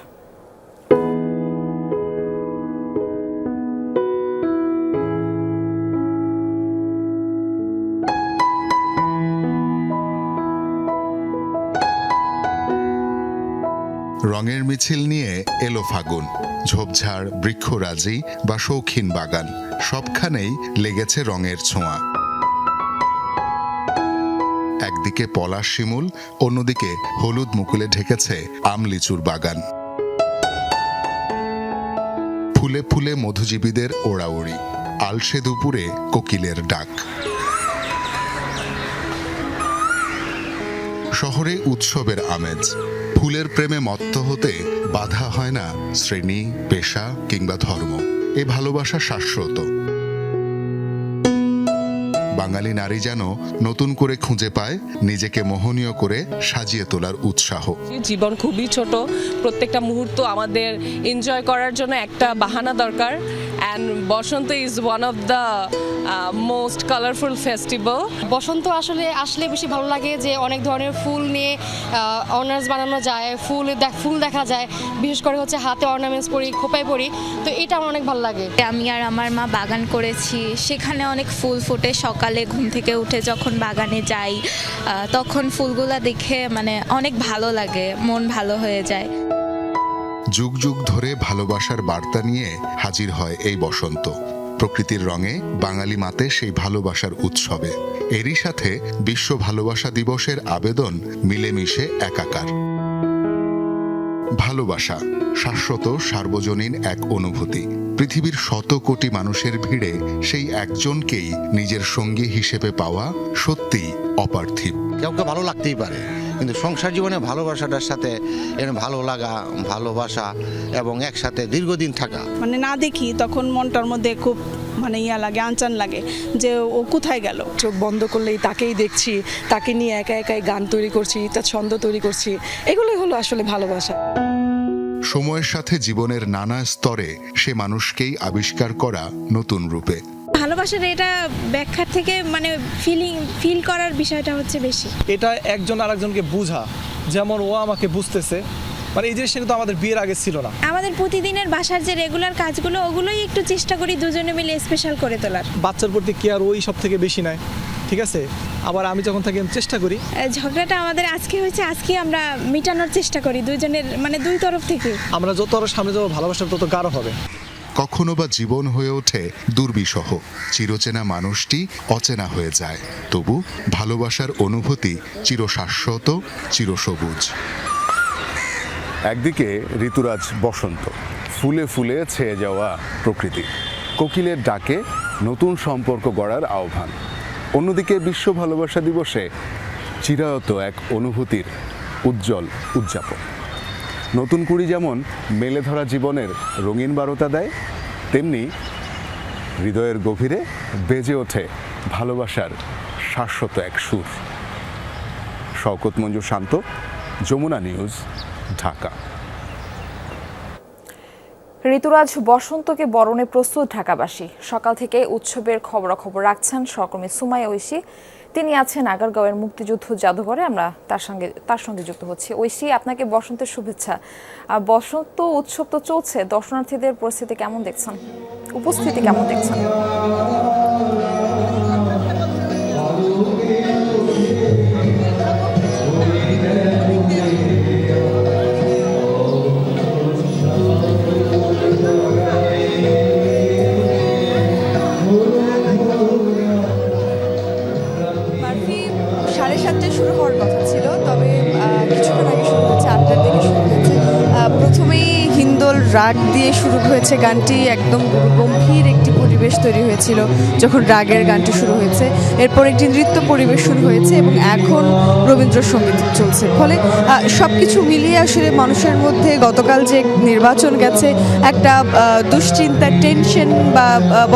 রঙের মিছিল নিয়ে এলো ফাগুন। ঝোপঝাড়, বৃক্ষরাজি বা শৌখিন বাগান, সবখানেই লেগেছে রঙের ছোঁয়া। একদিকে পলাশ শিমুল, অন্যদিকে হলুদ মুকুলে ঢেকেছে আম লিচুর বাগান। ফুলে ফুলে মধুজীবীদের ওড়াউড়ি, আলসে দুপুরে কোকিলের ডাক। শহরে উৎসবের আমেজ। ফুলের প্রেমে মত্ত হতে বাধা হয় না শ্রেণী, পেশা কিংবা ধর্ম। এ ভালোবাসা শাশ্বত। বাঙালি নারী যেন নতুন করে খুঁজে পায় নিজেকে মোহনীয় করে সাজিয়ে তোলার উৎসাহ।
জীবন খুবই ছোট, প্রত্যেকটা মুহূর্ত আমাদের এনজয় করার জন্য একটা বাহানা দরকার। And Basanta is one of the most colourful festival.
বসন্ত আসলে বেশি ভালো লাগে যে অনেক ধরনের ফুল নিয়ে অর্নামেন্টস বানানো যায়, ফুল দেখা যায়, বিশেষ করে হচ্ছে হাতে অর্নামেন্টস পরি, খোপায় পরি, তো এটা আমার অনেক ভালো লাগে।
আমি আর আমার মা বাগান করেছি, সেখানে অনেক ফুল ফোটে। সকালে ঘুম থেকে উঠে যখন বাগানে যাই তখন ফুলগুলা দেখে অনেক ভালো লাগে, মন ভালো হয়ে যায়।
যুগ যুগ ধরে ভালোবাসার বার্তা নিয়ে হাজির হয় এই বসন্ত। প্রকৃতির রঙে বাঙালি মাতে সেই ভালোবাসার উৎসবে। এরই সাথে বিশ্ব ভালোবাসা দিবসের আবেদন মিলেমিশে একাকার। ভালোবাসা শাশ্বত সার্বজনীন এক অনুভূতি। পৃথিবীর শত কোটি মানুষের ভিড়ে সেই একজনকেই নিজের সঙ্গী হিসেবে পাওয়া সত্যিই অপার্থিব।
কাউকে ভালো লাগতেই পারে, কিন্তু সংসার জীবনে ভালোবাসাটার সাথে এর ভালো লাগা, ভালোবাসা এবং একসাথে দীর্ঘদিন থাকা,
মানে না দেখি তখন মনটার মধ্যে খুব মানে ইয়া লাগে, আনচান লাগে যে ও কোথায় গেল।
চোখ বন্ধ করলেই তাকেই দেখছি, তাকে নিয়ে একা একাই গান তৈরি করছি, তার ছন্দ তৈরি করছি, এগুলোই হলো আসলে ভালোবাসা।
সময়ের সাথে জীবনের নানা স্তরে সে মানুষকেই আবিষ্কার করা নতুন রূপে।
ভালোবাসার এটা ব্যাখ্যার থেকে মানে ফিল করার বিষয়টা হচ্ছে বেশি।
এটা একজন আরেকজনকে বোঝা, যেমন ও আমাকে বুঝতেছে, মানে এই জিনিসটা কিন্তু আমাদের বিয়ের আগে ছিল না।
আমাদের প্রতিদিনের বাসার যে রেগুলার কাজগুলো ওগুলোই একটু চেষ্টা করি দুজনে মিলে স্পেশাল করে তোলার।
বাচ্চার প্রতি কেয়ার ওই সব থেকে বেশি নেয়, ঠিক আছে। আবার আমি যখন থাকি আমি চেষ্টা করি।
ঝগড়াটা আমাদের আজকে হয়েছে, আজকে আমরা মেটানোর চেষ্টা করি দুইজনের, মানে দুই তরফ থেকে।
আমরা যত আরো সামনে যাবো ভালোবাসার তত গাঢ় হবে।
কখনো বা জীবন হয়ে ওঠে দুর্বিষহ, চিরচেনা মানুষটি অচেনা হয়ে যায়, তবু ভালোবাসার অনুভূতি চিরশাশ্বত, চিরসবুজ।
একদিকে ঋতুরাজ বসন্ত, ফুলে ফুলে ছেয়ে যাওয়া প্রকৃতি, কোকিলের ডাকে নতুন সম্পর্ক গড়ার আহ্বান। অন্যদিকে বিশ্ব ভালোবাসা দিবসে চিরায়ত এক অনুভূতির উজ্জ্বল উদযাপন। নতুন কুড়ি যেমন মেলে ধরা জীবনের রঙিন বারতা দেয়, তেমনি হৃদয়ের গভীরে বেজে ওঠে ভালোবাসার শাশ্বত এক সুর। শওকত মঞ্জু শান্ত, যমুনা নিউজ, ঢাকা।
ঋতুরাজ বসন্তকে বরণে প্রস্তুত ঢাকাবাসী। সকাল থেকে উৎসবের খবরাখবর রাখছেন সহকর্মী সুমাইয়া ঐশী। তিনি আছেন আগারগাঁওয়ের মুক্তিযুদ্ধ জাদুঘরে, আমরা তার সঙ্গে যুক্ত হচ্ছি। ঐশী, আপনাকে বসন্তের শুভেচ্ছা। বসন্ত উৎসব তো চলছে, দর্শনার্থীদের পরিস্থিতি কেমন দেখছেন, উপস্থিতি কেমন দেখছেন?
শুরু হওয়ার কথা ছিল, তবে কিছুক্ষণ আগে শুরু হয়েছে, 8টার দিকে শুরু হয়েছে। প্রথমেই হিন্দোল রাগ দিয়ে শুরু হয়েছে গানটি, একদম গম্ভীর একটি পরিবেশ তৈরি হয়েছিল যখন রাগের গানটি শুরু হয়েছে। এরপর একটি নৃত্য পরিবেশ শুরু হয়েছে এবং এখন রবীন্দ্রসঙ্গীত চলছে। ফলে সব কিছু মিলিয়ে আসলে মানুষের মধ্যে গতকাল যে নির্বাচন গেছে, একটা দুশ্চিন্তা, টেনশন বা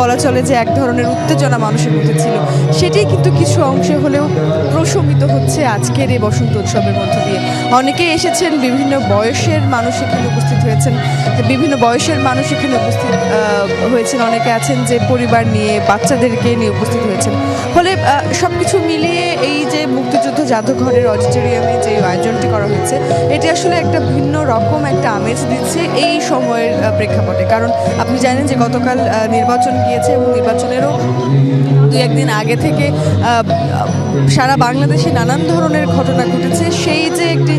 বলা চলে যে এক ধরনের উত্তেজনা মানুষের মধ্যে ছিল, সেটাই কিন্তু কিছু অংশে হলেও প্রশমিত হচ্ছে আজকের এই বসন্ত উৎসবের মধ্য দিয়ে। অনেকে এসেছেন, বিভিন্ন বয়সের মানুষ এখানে উপস্থিত হয়েছেন, বিভিন্ন বয়সের মানুষ এখানে উপস্থিত হয়েছেন। অনেকে আছেন যে পরিবার নিয়ে, বাচ্চাদেরকে নিয়ে উপস্থিত হয়েছেন। ফলে সব কিছু মিলিয়ে এই যে মুক্তিযুদ্ধ জাদুঘরের অডিটোরিয়ামে যে আয়োজনটি করা হয়েছে, এটি আসলে একটা ভিন্ন রকম একটা আমেজ দিচ্ছে এই সময়ের প্রেক্ষাপটে। কারণ আপনি জানেন যে গতকাল নির্বাচন গিয়েছে এবং নির্বাচনেরও দু একদিন আগে থেকে সারা বাংলাদেশে নানান ধরনের ঘটনা ঘটেছে। সেই যে একটি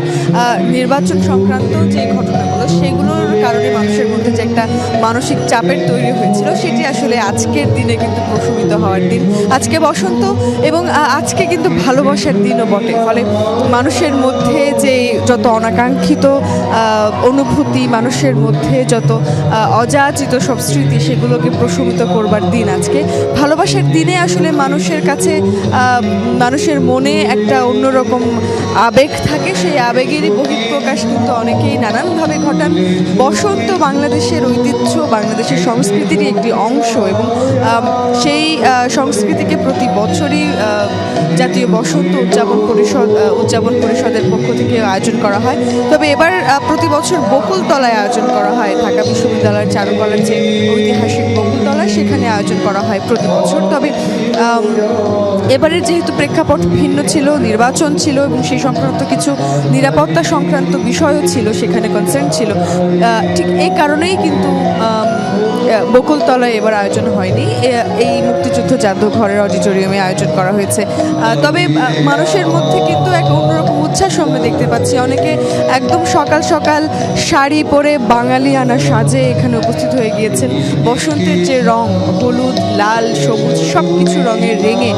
নির্বাচন সংক্রান্ত যে ঘটনাগুলো, সেগুলোর কারণে মানুষের মধ্যে যে একটা মানসিক চাপের তৈরি হয়েছিল, সেটি আসলে আজকের দিনে কিন্তু প্রশমিত হওয়ার দিন। আজকে বসন্ত এবং আজকে কিন্তু ভালোবাসার দিনও বটে। ফলে মানুষের মধ্যে যে যত অনাকাঙ্ক্ষিত অনুভূতি, মানুষের মধ্যে যত অযাচিত সব স্মৃতি, সেগুলোকে প্রশমিত করবার দিন আজকে। ভালোবাসার দিনে আসলে মানুষের কাছে, মানুষের মনে একটা অন্যরকম আবেগ থাকে, সেই আবেগেরই বহিঃপ্রকাশ কিন্তু অনেকেই নানানভাবে ঘটান। বসন্ত বাংলাদেশের ঐতিহ্য, বাংলাদেশের সংস্কৃতিরই একটি অংশ এবং সেই সংস্কৃতিকে প্রতি বছরই জাতীয় বসন্ত উদযাপন পরিষদের পক্ষ থেকে আয়োজন করা হয়। তবে এবার প্রতি বছর বকুলতলায় আয়োজন করা হয়, ঢাকা বিশ্ববিদ্যালয়ের চারুকলার যে ঐতিহাসিক বকুলতলা, সেখানে আয়োজন করা হয় প্রতি বছর। তবে এবারের যেহেতু প্রেক্ষাপট ভিন্ন ছিল, নির্বাচন ছিল এবং সেই সংক্রান্ত কিছু নিরাপত্তা সংক্রান্ত বিষয়ও ছিল, সেখানে কনসার্ন ছিল, ঠিক এই কারণেই কিন্তু বকুলতলায় এবার আয়োজন হয়নি, এই মুক্তিযুদ্ধ জাদুঘরের অডিটোরিয়ামে আয়োজন করা হয়েছে। তবে মানুষের মধ্যে কিন্তু এক অন্যরকম উচ্ছ্বাস আমরা দেখতে পাচ্ছি। অনেকে একদম সকাল সকাল শাড়ি পরে বাঙালিয়ানা সাজে এখানে উপস্থিত হয়ে গিয়েছেন। বসন্তের যে রং, হলুদ, লাল, সবুজ, সব কিছু রঙের রেঙে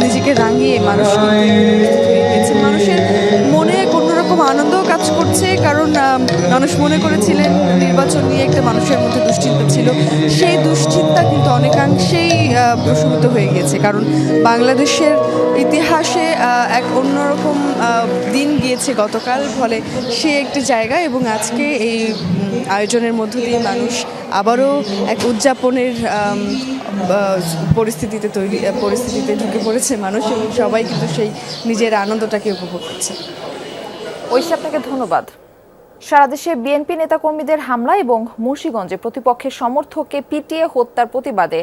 নিজেকে রাঙিয়ে মানুষ উপস্থিত হয়ে গিয়েছেন। মানুষের মনে এক অন্যরকম আনন্দও কাজ করছে, কারণ মানুষ মনে করেছিলেন নির্বাচন নিয়ে একটা মানুষের মধ্যে দুশ্চিন্তা ছিল, সেই দুশ্চিন্তা কিন্তু অনেকাংশেই প্রশমিত হয়ে গেছে। কারণ বাংলাদেশের ইতিহাসে এক অন্যরকম দিন গিয়েছে গতকাল, ফলে সে একটি জায়গা এবং আজকে এই আয়োজনের মধ্য দিয়ে মানুষ আবারও এক উদযাপনের পরিস্থিতিতে ঢুকে পড়েছে মানুষ, এবং সবাই কিন্তু সেই নিজের আনন্দটাকে উপভোগ করছে।
ঐশী, আপনাকে ধন্যবাদ। সারা দেশে বিএনপি নেতাকর্মীদের হামলা এবং মুন্সিগঞ্জে প্রতিপক্ষের সমর্থককে পিটিয়ে হত্যার প্রতিবাদে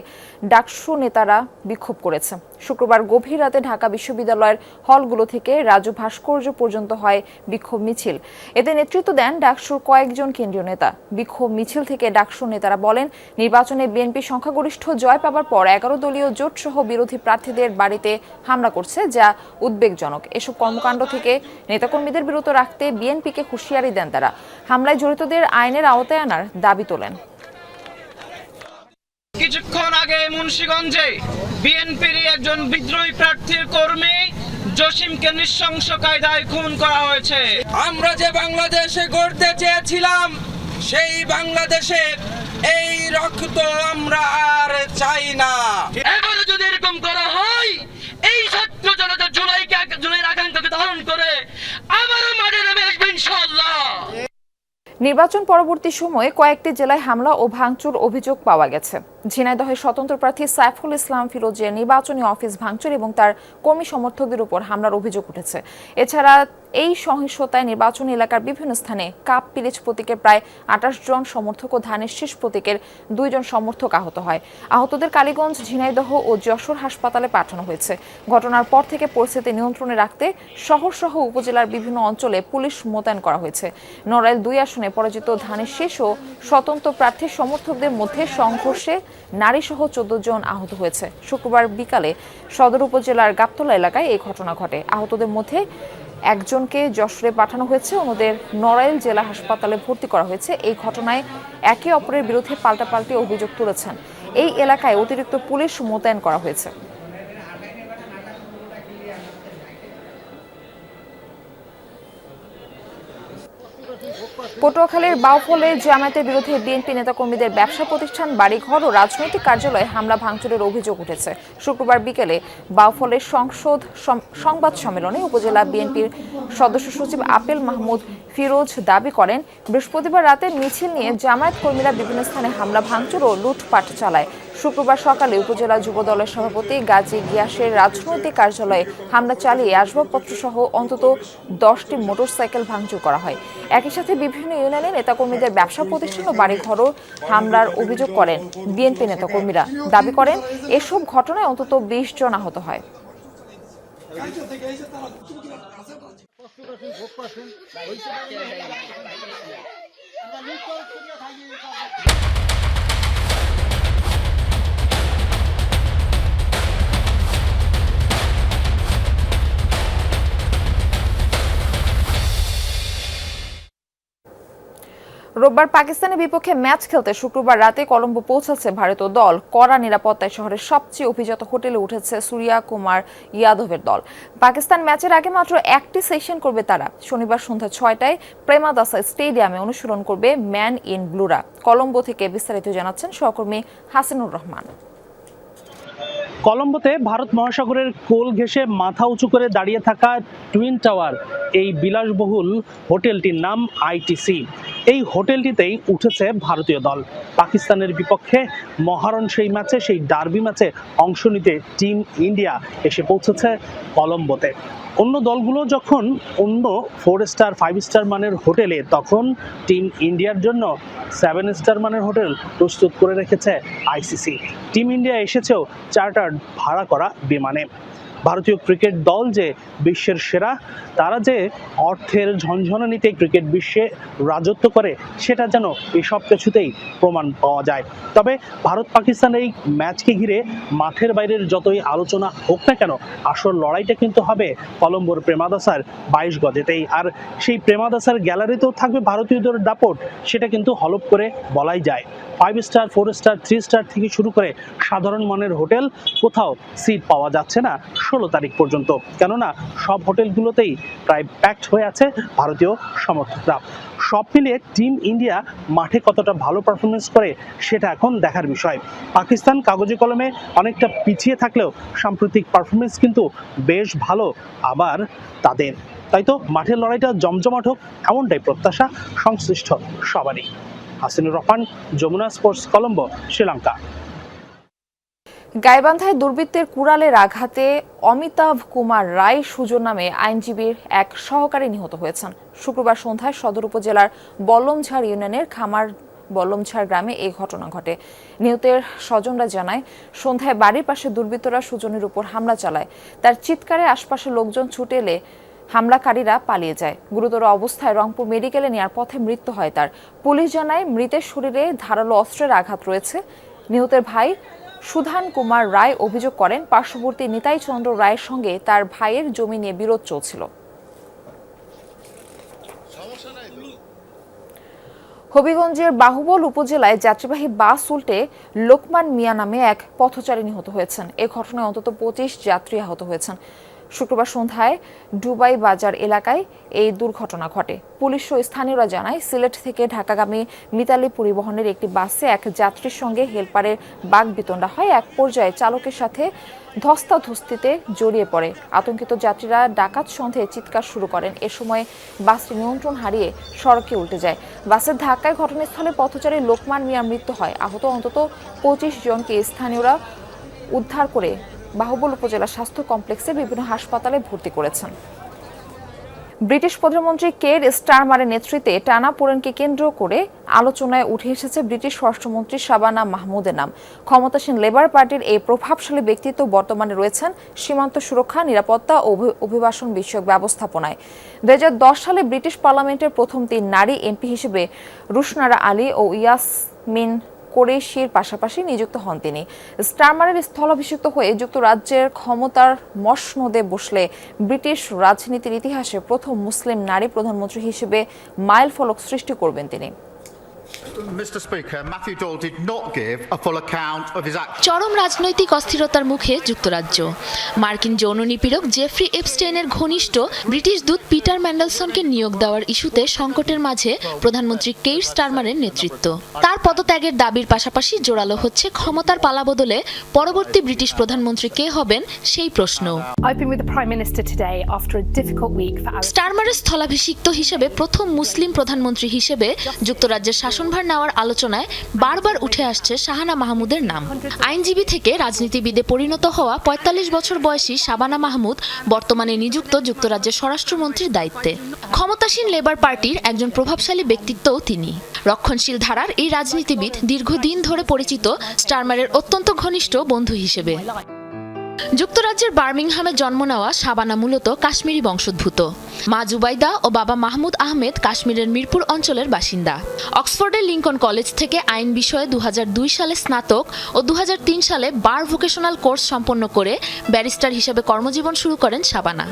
ডাকসু নেতারা বিক্ষোভ করেছে। শুক্রবার গভীর রাতে ঢাকা বিশ্ববিদ্যালয়ের হলগুলো থেকে রাজু ভাস্কর্য পর্যন্ত হয় বিক্ষোভ মিছিল। এতে নেতৃত্ব দেন ডাকসুর কয়েকজন কেন্দ্রীয় নেতা। বিক্ষোভ মিছিল থেকে ডাকসু নেতারা বলেন, নির্বাচনে বিএনপি সংখ্যাগরিষ্ঠ জয় পাবার পর 11 দলীয় জোট সহ বিরোধী প্রার্থীদের বাড়িতে হামলা করছে, যা উদ্বেগজনক। এসব কর্মকাণ্ড থেকে নেতাকর্মীদের বিরত রাখতে বিএনপিকে হুঁশিয়ারি দেন তারা। হামলায় জড়িতদের আইনের আওতায় আনার দাবি তোলেন।
কিছুক্ষণ আগে মুন্সিগঞ্জে বিএনপির একজন বিদ্রোহী প্রার্থীর কর্মী জসিমকে নৃশংস কায়দায় খুন করা হয়েছে। আমরা যে বাংলাদেশে গড়তে চেয়েছিলাম, সেই বাংলাদেশে এই রক্ত আমরা আর চাই না। এবার যদি এরকম করা হয়, এই ছাত্র জনতা জুলাইয়ের আকাঙ্ক্ষাকে ধারণ করে আবারও মাঠে নেমে আসবে ইনশাআল্লাহ।
নির্বাচন পরবর্তী সময়ে কয়েকটি জেলায় হামলা ও ভাঙচুর অভিযোগ পাওয়া গেছে। ঝিনাইদহে স্বতন্ত্র প্রার্থী সাইফুল ইসলাম ফিরোজের নির্বাচনী অফিস ভাঙচুর এবং তার কর্মী সমর্থকদের উপর হামলার অভিযোগ উঠেছে। এছাড়া এই সহিংসতায় নির্বাচনী এলাকার বিভিন্ন স্থানে কাপ পিরিচ প্রতীকের প্রায় 28 জন সমর্থক ও ধানের শীষ প্রতীকের 2 জন সমর্থক আহত হয়। আহতদের কালীগঞ্জ, ঝিনাইদহ ও যশোর হাসপাতালে পাঠানো হয়েছে। ঘটনার পর থেকে পরিস্থিতি নিয়ন্ত্রণে রাখতে শহরসহ উপজেলার বিভিন্ন অঞ্চলে পুলিশ মোতায়েন করা হয়েছে। নড়াইল 2 আসনে পরাজিত ধানের শীষ ও স্বতন্ত্র প্রার্থীর সমর্থকদের মধ্যে সংঘর্ষে নারীসহ 14 জন আহত হয়েছে। শুক্রবার বিকালে সদর উপজেলার গাবতলা এলাকায় এই ঘটনা ঘটে। আহতদের মধ্যে একজনকে যশোরে পাঠানো হয়েছে, অন্যদের নড়াইল জেলা হাসপাতালে ভর্তি করা হয়েছে। এই ঘটনায় একে অপরের বিরুদ্ধে পাল্টাপাল্টি অভিযোগ তুলেছেন। এই এলাকায় অতিরিক্ত পুলিশ মোতায়েন করা হয়েছে। পটুয়াখালীর বাউফলে জামায়াতের বিরুদ্ধে বিএনপি নেতাকর্মীদের ব্যবসা প্রতিষ্ঠান, বাড়িঘর ও রাজনৈতিক কার্যালয়ে হামলা ভাঙচুরের অভিযোগ উঠেছে। শুক্রবার বিকেলে বাউফলের সংবাদ সম্মেলনে উপজেলা বিএনপির সদস্য সচিব আপেল মাহমুদ ফিরোজ দাবি করেন, বৃহস্পতিবার রাতে মিছিল নিয়ে জামায়াত কর্মীরা বিভিন্ন স্থানে হামলা ভাঙচুর ও লুটপাট চালায়। শুক্রবার সকালে উপজেলা যুব দলের সভাপতি গাজী গিয়াসের রাজনৈতিক কার্যালয়ে হামলা চালিয়ে আসবাবপত্র সহ অন্তত 10টি মোটরসাইকেল ভাঙচুর করা হয়। একই সাথে বিভিন্ন ইউনিয়নের নেতাকর্মীদের ব্যবসা প্রতিষ্ঠান ও বাড়িঘরও হামলার অভিযোগ করেন বিএনপি নেতাকর্মীরা। দাবি করেন, এসব ঘটনায় অন্তত 20 জন আহত হয়। রোববার পাকিস্তানের বিপক্ষে ম্যাচ খেলতে শুক্রবার রাতে কলম্বো পৌঁছেছে ভারতীয় দল। কড়া নিরাপত্তায় শহরের সবচেয়ে অভিজাত হোটেলে উঠেছে সূর্যা কুমার ইয়াদবের দল। পাকিস্তান ম্যাচের আগে মাত্র একটি সেশন করবে তারা। শনিবার সন্ধ্যা 6টায় প্রেমাদাসা স্টেডিয়ামে অনুশীলন করবে ম্যান ইন ব্লুরা। কলম্বো থেকে বিস্তারিত জানাচ্ছেন সহকর্মী হাসিনুর রহমান।
কলম্বোতে ভারত মহাসাগরের কোল ঘেঁষে মাথা উঁচু করে দাঁড়িয়ে থাকা টুইন টাওয়ার এই বিলাসবহুল হোটেলটির নাম আইটিসি। এই হোটেলটিতেই উঠেছে ভারতীয় দল। পাকিস্তানের বিপক্ষে মহারণ সেই ম্যাচে, সেই ডার্বি ম্যাচে অংশ নিতে টিম ইন্ডিয়া এসে পৌঁছেছে কলম্বোতে। অন্য দলগুলো যখন অন্য 4 স্টার 5 স্টার মানের হোটেলে, তখন টিম ইন্ডিয়ার জন্য 7 স্টার মানের হোটেল প্রস্তুত করে রেখেছে আইসিসি। টিম ইন্ডিয়া এসেছেও চার্টার্ড ভাড়া করা বিমানে। ভারতীয় ক্রিকেট দল যে বিশ্বের সেরা, তারা যে অর্থের ঝনঝনানিতে ক্রিকেট বিশ্বে রাজত্ব করে, সেটা যেন এই সব কিছুতেই প্রমাণ পাওয়া যায়। তবে ভারত পাকিস্তান এই ম্যাচকে ঘিরে মাঠের বাইরের যতই আলোচনা হোক না কেন, আসল লড়াইটা কিন্তু হবে কলম্বোর প্রেমাদাসার 22 গজেতেই। আর সেই প্রেমাদাসার গ্যালারিতেও থাকবে ভারতীয়দের দাপট, সেটা কিন্তু হলফ করে বলাই যায়। 5 স্টার 4 স্টার 3 স্টার থেকে শুরু করে সাধারণ মানের হোটেল, কোথাও সিট পাওয়া যাচ্ছে না 16 তারিখ পর্যন্ত, কেননা সব হোটেলগুলোতেই প্রায় প্যাকড হয়ে আছে ভারতীয় সমর্থকরা। সব মিলিয়ে টিম ইন্ডিয়া মাঠে কতটা ভালো পারফরমেন্স করে সেটা এখন দেখার বিষয়। পাকিস্তান কাগজে কলমে অনেকটা পিছিয়ে থাকলেও সাম্প্রতিক পারফরমেন্স কিন্তু বেশ ভালো আবার তাদের। তাই তো মাঠের লড়াইটা জমজমাট হোক এমনটাই প্রত্যাশা সংশ্লিষ্ট সবারই। হাসিনুর রহমান, যমুনা স্পোর্টস, কলম্বো, শ্রীলঙ্কা।
গাইবান্ধায় দুর্বৃত্তের কুড়ালের আঘাতে অমিতাভ কুমার রায় সুজন নামে আইনজীবীর এক সহকারী নিহত হয়েছেন। শুক্রবার সন্ধ্যায় সদর উপজেলার বল্লমঝাড় ইউনিয়নের খামার বল্লমঝাড় গ্রামে এই ঘটনা ঘটে। নিহতের স্বজনরা জানায়, সন্ধ্যায় বাড়ির পাশে দুর্বৃত্তরা সুজনের উপর হামলা চালায়। তার চিৎকারে আশপাশের লোকজন ছুটে এলে হামলাকারীরা পালিয়ে যায়। গুরুতর অবস্থায় রংপুর মেডিকেলে নেওয়ার পথে মৃত্যু হয় তার। পুলিশ জানায়, মৃতের শরীরে ধারালো অস্ত্রের আঘাত রয়েছে। নিহতের ভাই সুধান কুমার রায় অভিযোগ করেন, পার্শ্ববর্তী নিতাই চন্দ্র রায়ের সঙ্গে তার ভাইয়ের জমি নিয়ে বিরোধ চলছিল। হবিগঞ্জের বাহুবল উপজেলায় যাত্রীবাহী বাস উল্টে লোকমান মিয়া নামে এক পথচারী নিহত হয়েছেন। এ ঘটনায় অন্তত 25 যাত্রী আহত হয়েছেন। শুক্রবার সন্ধ্যায় ডুবাই বাজার এলাকায় এই দুর্ঘটনা ঘটে। পুলিশ ও স্থানীয়রা জানায়, সিলেট থেকে ঢাকাগামী মিতালি পরিবহনের একটি বাসে এক যাত্রীর সঙ্গে হেলপারের বাকবিতণ্ডা হয়। এক পর্যায়ে চালকের সাথে ধস্তাধস্তিতে জড়িয়ে পড়ে। আতঙ্কিত যাত্রীরা ডাকাত সন্দেহে চিৎকার শুরু করেন। এ সময় বাসটি নিয়ন্ত্রণ হারিয়ে সড়কে উল্টে যায়। বাসের ধাক্কায় ঘটনাস্থলে পথচারী লোকমান মিয়ার মৃত্যু হয়। আহত অন্তত 25 জনকে স্থানীয়রা উদ্ধার করে বাহুবল উপজেলা স্বাস্থ্য কমপ্লেক্সে বিভিন্ন হাসপাতালে ভর্তি করেছেন। ব্রিটিশ প্রধানমন্ত্রী কের স্টারমারের নেতৃত্বে টানাপোড়েনকে কেন্দ্র করে আলোচনায় উঠে এসেছে ব্রিটিশ স্বরাষ্ট্রমন্ত্রী শাবানা মাহমুদের নাম। ক্ষমতাসীন লেবার পার্টির এই প্রভাবশালী ব্যক্তিত্ব বর্তমানে রয়েছেন সীমান্ত সুরক্ষা, নিরাপত্তা ও অভিবাসন বিষয়ক ব্যবস্থাপনায়। 2010 সালে ব্রিটিশ পার্লামেন্টের প্রথম 3 নারী এমপি হিসেবে রুশনারা আলী ও ইয়াসমিন কোরেশির পাশাপাশি নিযুক্ত হন তিনি। স্টারমারের স্থলাভিষিক্ত হয়ে যুক্তরাজ্যের ক্ষমতার মসনদে বসলে ব্রিটিশ রাজনীতির ইতিহাসে প্রথম মুসলিম নারী প্রধানমন্ত্রী হিসেবে মাইলফলক সৃষ্টি করবেন তিনি।
চরম রাজনৈতিক অস্থিরতার মুখে যুক্তরাজ্য। মার্কিন যৌন নিপীড়ক জেফ্রি এপস্টেইনের ঘনিষ্ঠ ব্রিটিশ দূত পিটার ম্যান্ডেলসনকে নিয়োগ দেওয়ার ইস্যুতে সংকটের মাঝে প্রধানমন্ত্রী কেইর স্টারমারের নেতৃত্ব। তার পদত্যাগের দাবির পাশাপাশি জোরালো হচ্ছে ক্ষমতার পালাবদলে পরবর্তী ব্রিটিশ প্রধানমন্ত্রী কে হবেন সেই প্রশ্ন। স্টারমারের স্থলাভিষিক্ত হিসেবে প্রথম মুসলিম প্রধানমন্ত্রী হিসেবে যুক্তরাজ্যের শাসনভার নেওয়ার আলোচনায় বারবার উঠে আসছে শাহানা মাহমুদের নাম। আইনজীবী থেকে রাজনীতিবিদে পরিণত হওয়া 45 বছর বয়সী শাবানা মাহমুদ বর্তমানে নিযুক্ত যুক্তরাজ্যের স্বরাষ্ট্রমন্ত্রীর দায়িত্বে। ক্ষমতাসীন লেবার পার্টির একজন প্রভাবশালী ব্যক্তিত্বও তিনি। রক্ষণশীল ধারার এই রাজনীতিবিদ দীর্ঘদিন ধরে পরিচিত স্টারমারের অত্যন্ত ঘনিষ্ঠ বন্ধু হিসেবে। যুক্তরাজ্যের বার্মিংহামে জন্ম নেওয়া শাবানা মূলত কাশ্মীরি বংশোদ্ভূত। মা জুবাইদা ও বাবা মাহমুদ আহমেদ কাশ্মীরের মিরপুর অঞ্চলের বাসিন্দা। অক্সফোর্ডের লিঙ্কন কলেজ থেকে আইন বিষয়ে 2002 সালে স্নাতক ও 2003 সালে বার ভোকেশনাল কোর্স সম্পন্ন করে ব্যারিস্টার হিসেবে কর্মজীবন শুরু করেন শাবানা।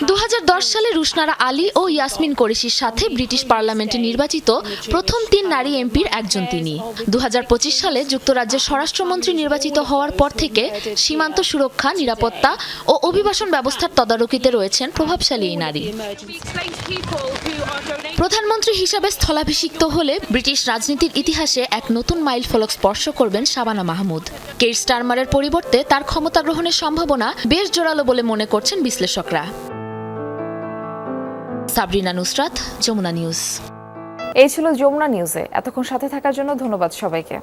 2010 সালে রুশনারা আলী ও ইয়াসমিন কোরেশির সাথে ব্রিটিশ পার্লামেন্টে নির্বাচিত প্রথম 3 নারী এমপির একজন তিনি। 2025 সালে যুক্তরাজ্যের স্বরাষ্ট্রমন্ত্রী নির্বাচিত হওয়ার পর থেকে সীমান্ত সুরক্ষা, নিরাপত্তা ও অভিবাসন ব্যবস্থার তদারকিতে রয়েছেন প্রভাবশালী এই নারী। প্রধানমন্ত্রী হিসাবে স্থলাভিষিক্ত হলে ব্রিটিশ রাজনীতির ইতিহাসে এক নতুন মাইলফলক স্পর্শ করবেন শাবানা মাহমুদ। কেইর স্টারমারের পরিবর্তে তার ক্ষমতা গ্রহণের সম্ভাবনা বেশ জোরালো বলে মনে করছেন বিশ্লেষকরা। সাবরিনা নুসরাত, যমুনা নিউজ।
এই ছিল যমুনা নিউজে। এতক্ষণ সাথে থাকার জন্য ধন্যবাদ সবাইকে।